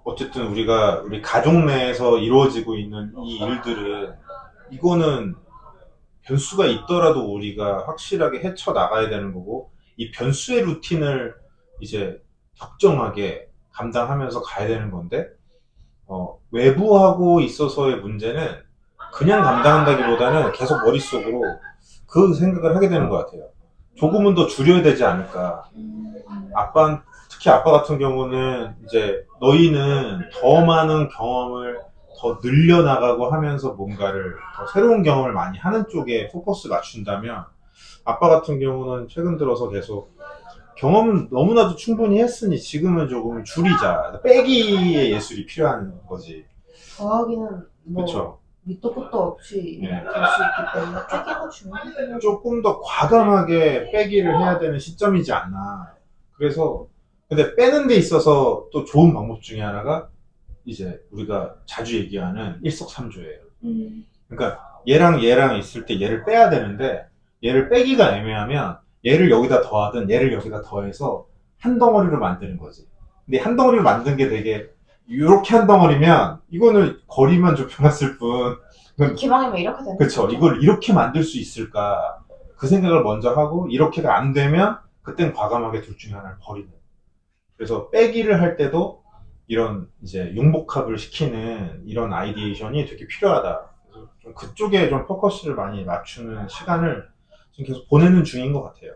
어쨌든 우리 가족 내에서 이루어지고 있는 이 일들은, 이거는 변수가 있더라도 우리가 확실하게 헤쳐나가야 되는 거고, 이 변수의 루틴을 이제 적정하게 감당하면서 가야 되는 건데, 외부하고 있어서의 문제는 그냥 감당한다기보다는 계속 머릿속으로 그 생각을 하게 되는 것 같아요. 조금은 더 줄여야 되지 않을까. 특히 아빠 같은 경우는 이제 너희는 더 많은 경험을 더 늘려나가고 하면서 뭔가를 더 새로운 경험을 많이 하는 쪽에 포커스 맞춘다면, 아빠 같은 경우는 최근 들어서 계속 경험은 너무나도 충분히 했으니 지금은 조금 줄이자, 빼기의 예술이 필요한 거지. 더하기는 뭐 그렇죠. 밑도 끝도 없이 네. 될 수 있기 때문에 빼기가 중요해요. 조금 더 과감하게 빼기를 해야 되는 시점이지 않나. 그래서 근데 빼는 데 있어서 또 좋은 방법 중에 하나가 이제 우리가 자주 얘기하는 일석삼조예요. 그러니까 얘랑 있을 때 얘를 빼야 되는데, 얘를 빼기가 애매하면 얘를 여기다 더하든 얘를 여기다 더해서 한 덩어리로 만드는 거지. 근데 한 덩어리로 만든 게 되게 이렇게 한 덩어리면 이거는 거리만 좁혀놨을 뿐. 기방이면 이렇게 되는 그쵸. 이걸 이렇게 만들 수 있을까? 그 생각을 먼저 하고, 이렇게가 안 되면 그땐 과감하게 둘 중에 하나를 버리는. 그래서 빼기를 할 때도 이런 이제 융복합을 시키는 이런 아이디에이션이 되게 필요하다. 그래서 좀 그쪽에 좀 포커스를 많이 맞추는 시간을 지금 계속 보내는 중인 것 같아요.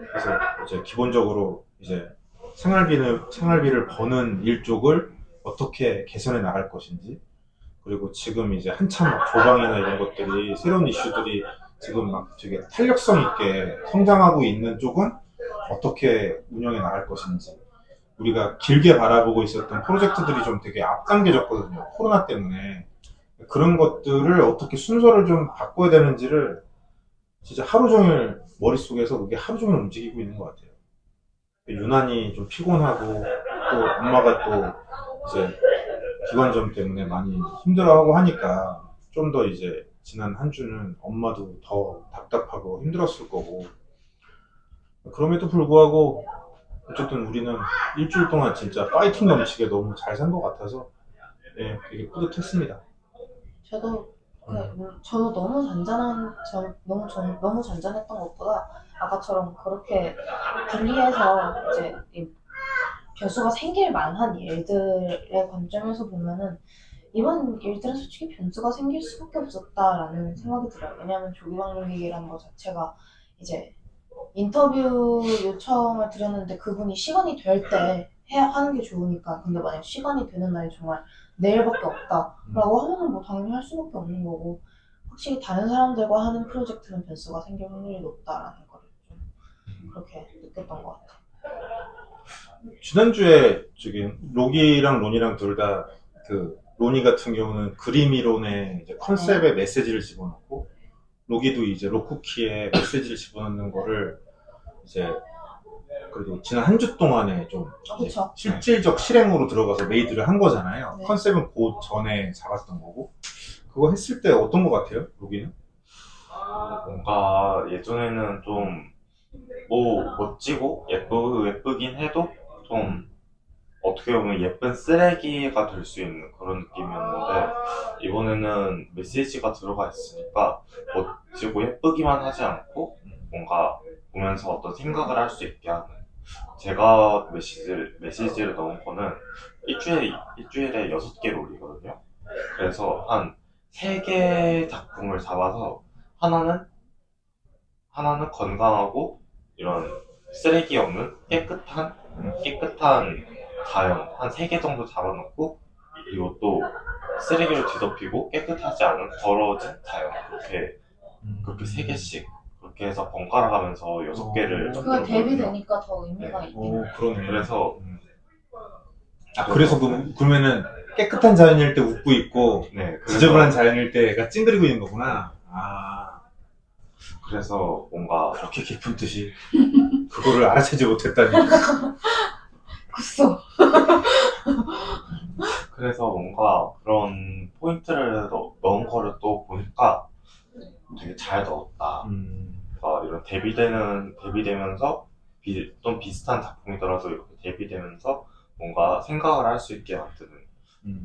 그래서 이제 기본적으로 이제 생활비를 버는 일 쪽을 어떻게 개선해 나갈 것인지, 그리고 지금 이제 한참 막 조방이나 이런 것들이, 새로운 이슈들이 지금 막 되게 탄력성 있게 성장하고 있는 쪽은 어떻게 운영해 나갈 것인지, 우리가 길게 바라보고 있었던 프로젝트들이 좀 되게 앞당겨졌거든요. 코로나 때문에. 그런 것들을 어떻게 순서를 좀 바꿔야 되는지를 진짜 하루 종일 머릿속에서 그게 하루 종일 움직이고 있는 것 같아요. 유난히 좀 피곤하고 또 엄마가 또 이제 기관점 때문에 많이 힘들어하고 하니까 좀 더 이제 지난 한 주는 엄마도 더 답답하고 힘들었을 거고 그럼에도 불구하고 어쨌든 우리는 일주일 동안 진짜 파이팅 넘치게 너무 잘 산 것 같아서 네, 되게 뿌듯했습니다. 저도 저도 너무 너무 잔잔했던 것보다 아까처럼 그렇게 분리해서 이제 이 변수가 생길 만한 일들의 관점에서 보면은 이번 일들은 솔직히 변수가 생길 수밖에 없었다라는 생각이 들어요. 왜냐하면 조기방송국이라는 것 자체가 이제 인터뷰 요청을 드렸는데 그분이 시간이 될 때 해야 하는 게 좋으니까. 근데 만약 시간이 되는 날이 정말 내일밖에 없다라고 하면은 뭐 당연히 할 수밖에 없는 거고, 확실히 다른 사람들과 하는 프로젝트는 변수가 생길 확률이 높다라는 걸 좀 그렇게 느꼈던 것 같아요. 지난주에 저기 로기랑 론이랑 둘 다 그 로니 같은 경우는 그림 이론에 이제 컨셉에 메시지를 집어넣고 로기도 이제 로쿠키에 메시지를 집어넣는 거를 이제 그래도 지난 한 주 동안에 좀 이제 그쵸. 실질적 실행으로 들어가서 메이드를 한 거잖아요. 네. 컨셉은 그 전에 잡았던 거고 그거 했을 때 어떤 거 같아요, 로기는? 뭔가 예전에는 좀 뭐 멋지고 예쁘긴 해도 좀 어떻게 보면 예쁜 쓰레기가 될 수 있는 그런 느낌이었는데 이번에는 메시지가 들어가 있으니까 멋지고 예쁘기만 하지 않고 뭔가 보면서 어떤 생각을 할 수 있게 하는, 제가 메시지를 넣은 거는 일주일에 6개 롤이거든요. 그래서 한 3개 작품을 잡아서 하나는 건강하고 이런 쓰레기 없는 깨끗한 자연 한 3개 정도 잡아놓고, 그리고 또 쓰레기를 뒤덮이고 깨끗하지 않은 더러워진 자연, 그렇게 3개씩 그렇게 해서 번갈아 가면서 6개를 그거 대비되니까 더 의미가 있긴 해요. 그러네. 그래서 그래서 그러면은 깨끗한 자연일 때 웃고 있고 네, 지저분한 자연일 때가 찡그리고 있는 거구나. 그래서 뭔가 그렇게 깊은 뜻이 그거를 알아채지 못했다니. 그쵸. 그래서 뭔가 그런 포인트를 넣은 거를 또 보니까 되게 잘 넣었다. 그러니까 이런 데뷔되면서 좀 비슷한 작품이더라도 이렇게 데뷔되면서 뭔가 생각을 할 수 있게 만드는.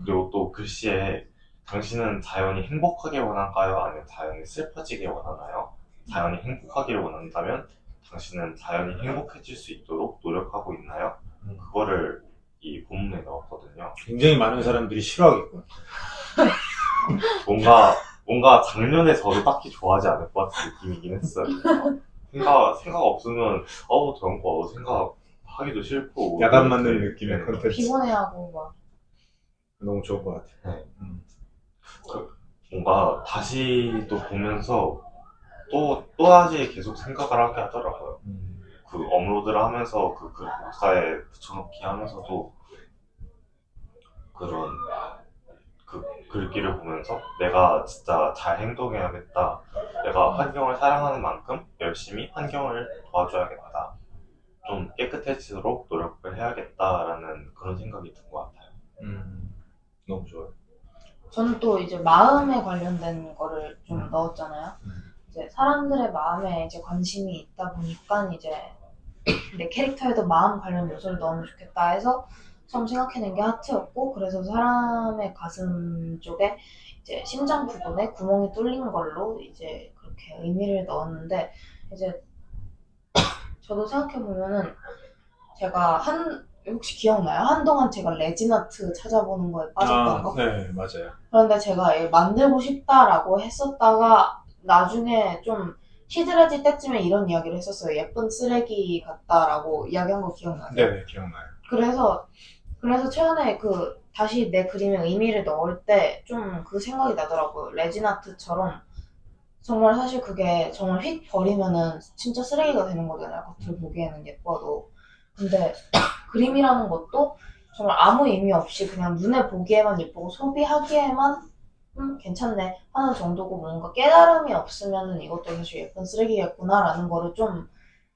그리고 또 글씨에 당신은 자연이 행복하게 원한가요? 아니면 자연이 슬퍼지게 원하나요? 자연이 행복하기를 원한다면 당신은 자연이 행복해질 수 있도록 노력하고 있나요? 그거를 이 본문에 넣었거든요. 굉장히 많은 사람들이 싫어하겠군. 뭔가 작년에 저를 딱히 좋아하지 않을 것 같은 느낌이긴 했어요. 생각 없으면 저런 거 생각하기도 싫고 야단 맞는 이렇게, 느낌의 컨텐츠. 피곤해하고 막. 너무 좋은 것 같아. 네. 뭔가 다시 또 보면서 또다시 계속 생각을 하게 하더라고요. 그 업로드를 하면서 그 복사에 붙여넣기 하면서도 그런 그 글귀를 보면서 내가 진짜 잘 행동해야겠다. 내가 환경을 사랑하는 만큼 열심히 환경을 도와줘야겠다. 좀 깨끗해지도록 노력을 해야겠다라는 그런 생각이 든 것 같아요. 너무 좋아요. 저는 또 이제 마음에 관련된 거를 좀 넣었잖아요. 이제 사람들의 마음에 이제 관심이 있다 보니까 이제 내 캐릭터에도 마음 관련 요소를 넣으면 좋겠다 해서 처음 생각해낸 게 하트였고, 그래서 사람의 가슴 쪽에 이제 심장 부분에 구멍이 뚫린 걸로 이제 그렇게 의미를 넣었는데, 이제 저도 생각해보면은 제가 혹시 기억나요? 한동안 제가 레진아트 찾아보는 거에 빠졌던 거? 네, 맞아요. 그런데 제가 얘 만들고 싶다라고 했었다가 나중에 좀 시들해질 때쯤에 이런 이야기를 했었어요. 예쁜 쓰레기 같다라고 이야기한 거 기억나세요? 네, 기억나요. 그래서 최근에 다시 내 그림에 의미를 넣을 때 좀 그 생각이 나더라고요. 레진아트처럼 정말 사실 그게 정말 휙 버리면은 진짜 쓰레기가 되는 거잖아요. 겉으로 보기에는 예뻐도. 근데 그림이라는 것도 정말 아무 의미 없이 그냥 눈에 보기에만 예쁘고 소비하기에만 괜찮네 하는 정도고 뭔가 깨달음이 없으면은 이것도 사실 예쁜 쓰레기겠구나라는 거를 좀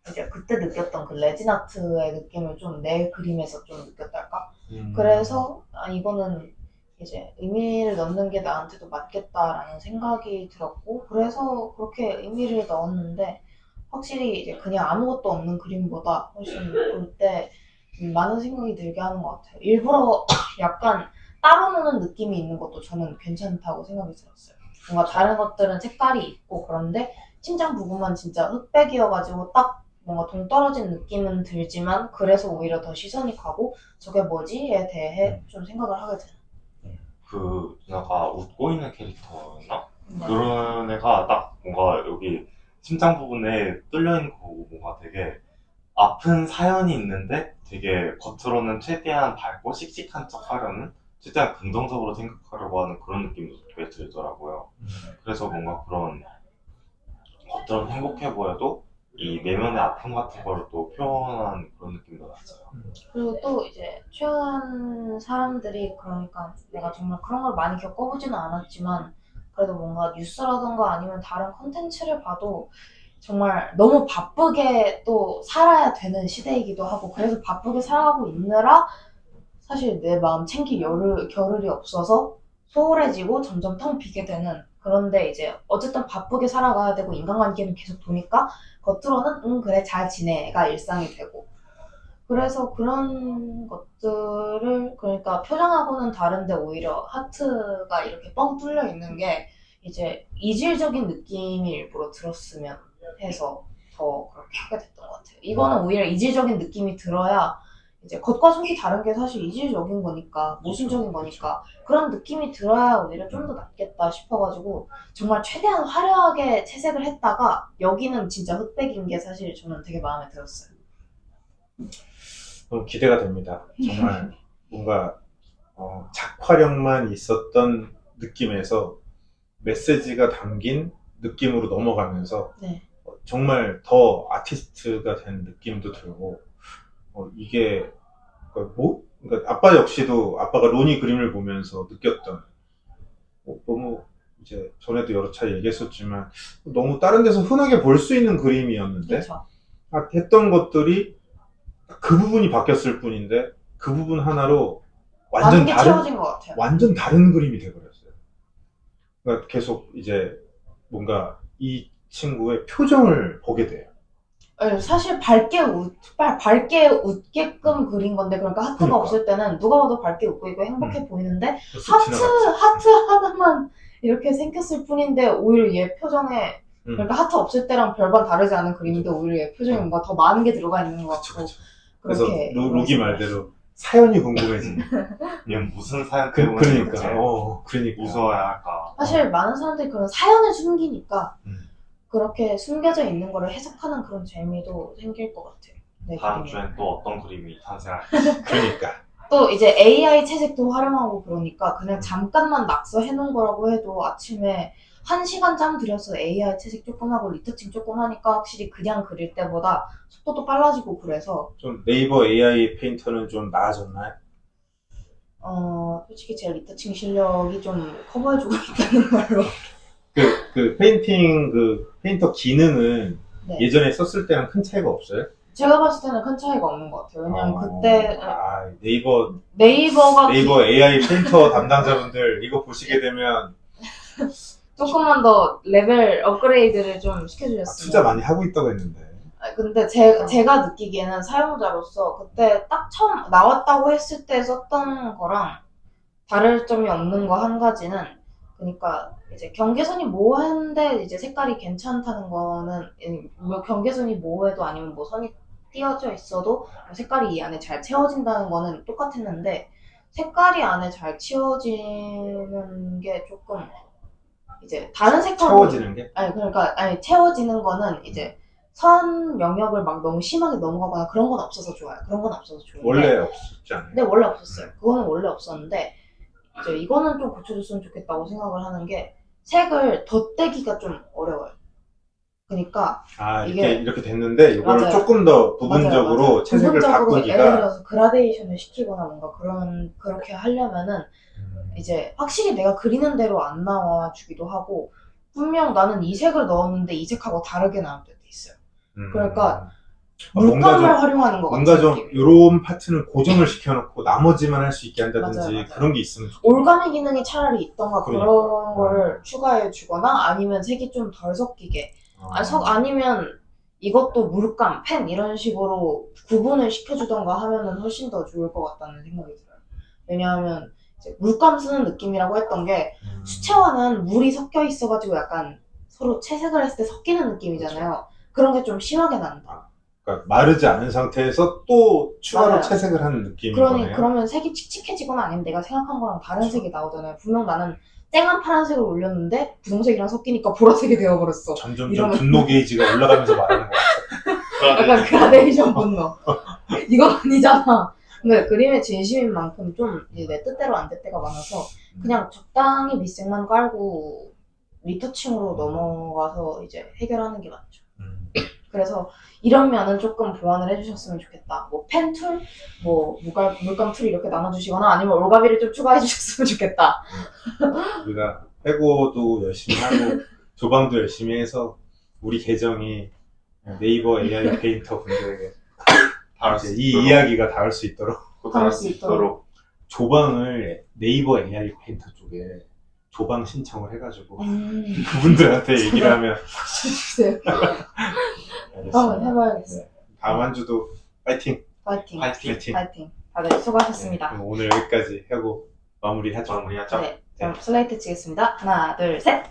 이제 그때 느꼈던 그 레진아트의 느낌을 좀 내 그림에서 좀 느꼈달까? 그래서 이거는 이제 의미를 넣는 게 나한테도 맞겠다라는 생각이 들었고 그래서 그렇게 의미를 넣었는데 확실히 이제 그냥 아무것도 없는 그림보다 훨씬 볼 때 많은 생각이 들게 하는 것 같아요. 일부러 약간 따로 노는 느낌이 있는 것도 저는 괜찮다고 생각이 들었어요. 뭔가 다른 것들은 색깔이 있고 그런데 심장 부분만 진짜 흑백이어가지고 딱 뭔가 동떨어진 느낌은 들지만 그래서 오히려 더 시선이 가고 저게 뭐지에 대해 좀 생각을 하게 되는. 그 누나가 웃고 있는 캐릭터였나? 네. 그런 애가 딱 뭔가 여기 심장 부분에 뚫려 있는 거 보고 뭔가 되게 아픈 사연이 있는데 되게 겉으로는 최대한 밝고 씩씩한 척 하려는 최대한 긍정적으로 생각하려고 하는 그런 느낌도 되게 들더라고요. 그래서 뭔가 그런 겉으로는 행복해 보여도 이 내면의 아픔 같은 거를 또 표현한 그런 느낌도 났어요. 그리고 또 이제 취한 사람들이 그러니까 내가 정말 그런 걸 많이 겪어보지는 않았지만 그래도 뭔가 뉴스라던가 아니면 다른 컨텐츠를 봐도 정말 너무 바쁘게 또 살아야 되는 시대이기도 하고 그래서 바쁘게 살아가고 있느라 사실 내 마음 챙길 겨를이 없어서 소홀해지고 점점 텅 비게 되는 그런데 이제 어쨌든 바쁘게 살아가야 되고 인간관계는 계속 도니까 겉으로는 그래 잘 지내가 일상이 되고 그래서 그런 것들을 그러니까 표정하고는 다른데 오히려 하트가 이렇게 뻥 뚫려 있는 게 이제 이질적인 느낌이 일부러 들었으면 해서 더 그렇게 하게 됐던 것 같아요. 이거는 오히려 이질적인 느낌이 들어야 이제 겉과 속이 다른 게 사실 이질적인 거니까 모순적인 거니까 그런 느낌이 들어야 오히려 좀 더 낫겠다 싶어가지고 정말 최대한 화려하게 채색을 했다가 여기는 진짜 흑백인 게 사실 저는 되게 마음에 들었어요. 너무 기대가 됩니다. 정말 뭔가 작화력만 있었던 느낌에서 메시지가 담긴 느낌으로 넘어가면서 네. 정말 더 아티스트가 된 느낌도 들고 이게 그러니까 아빠 역시도 아빠가 로니 그림을 보면서 느꼈던 너무 이제 전에도 여러 차례 얘기했었지만 너무 다른 데서 흔하게 볼 수 있는 그림이었는데 그렇죠. 했던 것들이 그 부분이 바뀌었을 뿐인데 그 부분 하나로 많은 게 채워진 것 같아요. 완전 다른 그림이 돼버렸어요. 그러니까 계속 이제 뭔가 이 친구의 표정을 보게 돼요. 사실 밝게 웃게끔 그린 건데 그러니까 하트가 그러니까. 없을 때는 누가 봐도 밝게 웃고 있고 행복해 보이는데 지나갔지. 하트 하나만 이렇게 생겼을 뿐인데 오히려 얘 표정에 그러니까 하트 없을 때랑 별반 다르지 않은 그림인데 오히려 얘 표정에 뭔가 더 많은 게 들어가 있는 것 같고 그래서 그렇게 로기 말대로 사연이 궁금해지네. 얘는 무슨 사연 때문에 그러니까 이렇게 그러니까 무서워야 할까? 사실 많은 사람들이 그런 사연을 숨기니까 음. 그렇게 숨겨져 있는 거를 해석하는 그런 재미도 생길 것 같아요. 네, 다음 그림이. 주엔 또 어떤 그림이 탄생할지. 그러니까 또 이제 AI 채색도 활용하고 그러니까 그냥 잠깐만 낙서해 놓은 거라고 해도 아침에 1시간 짬 들여서 AI 채색 조금 하고 리터칭 조금 하니까 확실히 그냥 그릴 때보다 속도도 빨라지고 그래서 좀 네이버 AI 페인터는 좀 나아졌나요? 솔직히 제 리터칭 실력이 좀 커버해주고 있다는 말로 그 페인터 기능은 네. 예전에 썼을 때랑 큰 차이가 없어요? 제가 봤을 때는 큰 차이가 없는 것 같아요. 왜냐면 그때 네이버 네이버가 AI 페인터 담당자분들 이거 보시게 되면 조금만 더 레벨 업그레이드를 좀 시켜주셨으면 투자 많이 하고 있다고 했는데 근데 제가 느끼기에는 사용자로서 그때 딱 처음 나왔다고 했을 때 썼던 거랑 다를 점이 없는 거 한 가지는 그러니까 이제 경계선이 모호한데 이제 색깔이 괜찮다는 거는 뭐 경계선이 모호해도 아니면 뭐 선이 띄어져 있어도 색깔이 이 안에 잘 채워진다는 거는 똑같았는데 색깔이 안에 잘 채워지는 게 조금 이제 다른 색깔로 채워지는 게? 아니 채워지는 거는 이제 선 영역을 막 너무 심하게 넘어가거나 그런 건 없어서 좋아요. 그런 건 없어서 좋은데 원래 없었지 않아요? 네, 원래 없었어요. 그거는 원래 없었는데 이제 이거는 좀 고쳐줬으면 좋겠다고 생각을 하는 게 색을 덧대기가 좀 어려워요. 그러니까 아, 이게- 이렇게 됐는데 이걸 맞아요. 조금 더 부분적으로 맞아요. 채색을 부분적으로 예를 바꾸기가 들어서 그라데이션을 시키거나 뭔가 그렇게 하려면은 이제 확실히 내가 그리는 대로 안 나와주기도 하고 분명 나는 이 색을 넣었는데 이 색하고 다르게 나올 때도 있어요. 그러니까 뭔가 물감을 좀 활용하는 것 같은 뭔가 좀 느낌. 이런 파트는 고정을 시켜놓고 나머지만 할 수 있게 한다든지 맞아요, 맞아요. 그런 게 있으면 좋겠다. 올가미 기능이 차라리 있던가 그러니까. 그런 거를 추가해 주거나 아니면 색이 좀 덜 섞이게 아니면 이것도 물감, 펜 이런 식으로 구분을 시켜주던가 하면은 훨씬 더 좋을 것 같다는 생각이 들어요. 왜냐하면 이제 물감 쓰는 느낌이라고 했던 게 수채화는 물이 섞여 있어가지고 약간 서로 채색을 했을 때 섞이는 느낌이잖아요. 그런 게 좀 심하게 난다. 그러니까 마르지 않은 상태에서 또 추가로 맞아요. 채색을 하는 느낌인 거네요. 그러면 색이 칙칙해지거나 아니면 내가 생각한 거랑 다른 그렇죠. 색이 나오잖아요. 분명 나는 쨍한 파란색을 올렸는데 분홍색이랑 섞이니까 보라색이 되어버렸어. 점점 이러면- 분노 게이지가 올라가면서 말하는 거 같아요. 약간 그라데이션 분노. 이건 아니잖아. 근데 그림의 진심인 만큼 좀 이제 내 뜻대로 안 될 때가 많아서 그냥 적당히 밑색만 깔고 리터칭으로 넘어가서 이제 해결하는 게 맞죠. 그래서 이런 면은 조금 보완을 해주셨으면 좋겠다. 뭐 펜 툴, 뭐 물감 툴 이렇게 나눠주시거나 아니면 올가미를 좀 추가해 주셨으면 좋겠다. 우리가 해고도 열심히 하고 조방도 열심히 해서 우리 계정이 네이버 AI 페인터 분들에게 닿을 이제 수 이 있도록, 이야기가 닿을 수 있도록 닿을 수 있도록. 조방을 네이버 AI 페인터 쪽에 조방 신청을 해가지고 음. 그분들한테 얘기를 하면 주세요. 알겠습니다. 한번 해봐야겠어. 네. 다음 한 주도 파이팅! 파이팅. 파이팅! 파이팅! 파이팅. 다들 수고하셨습니다. 네, 그럼 오늘 여기까지 하고 마무리하죠. 마무리하자. 네. 그럼 슬레이트 치겠습니다. 하나, 둘, 셋.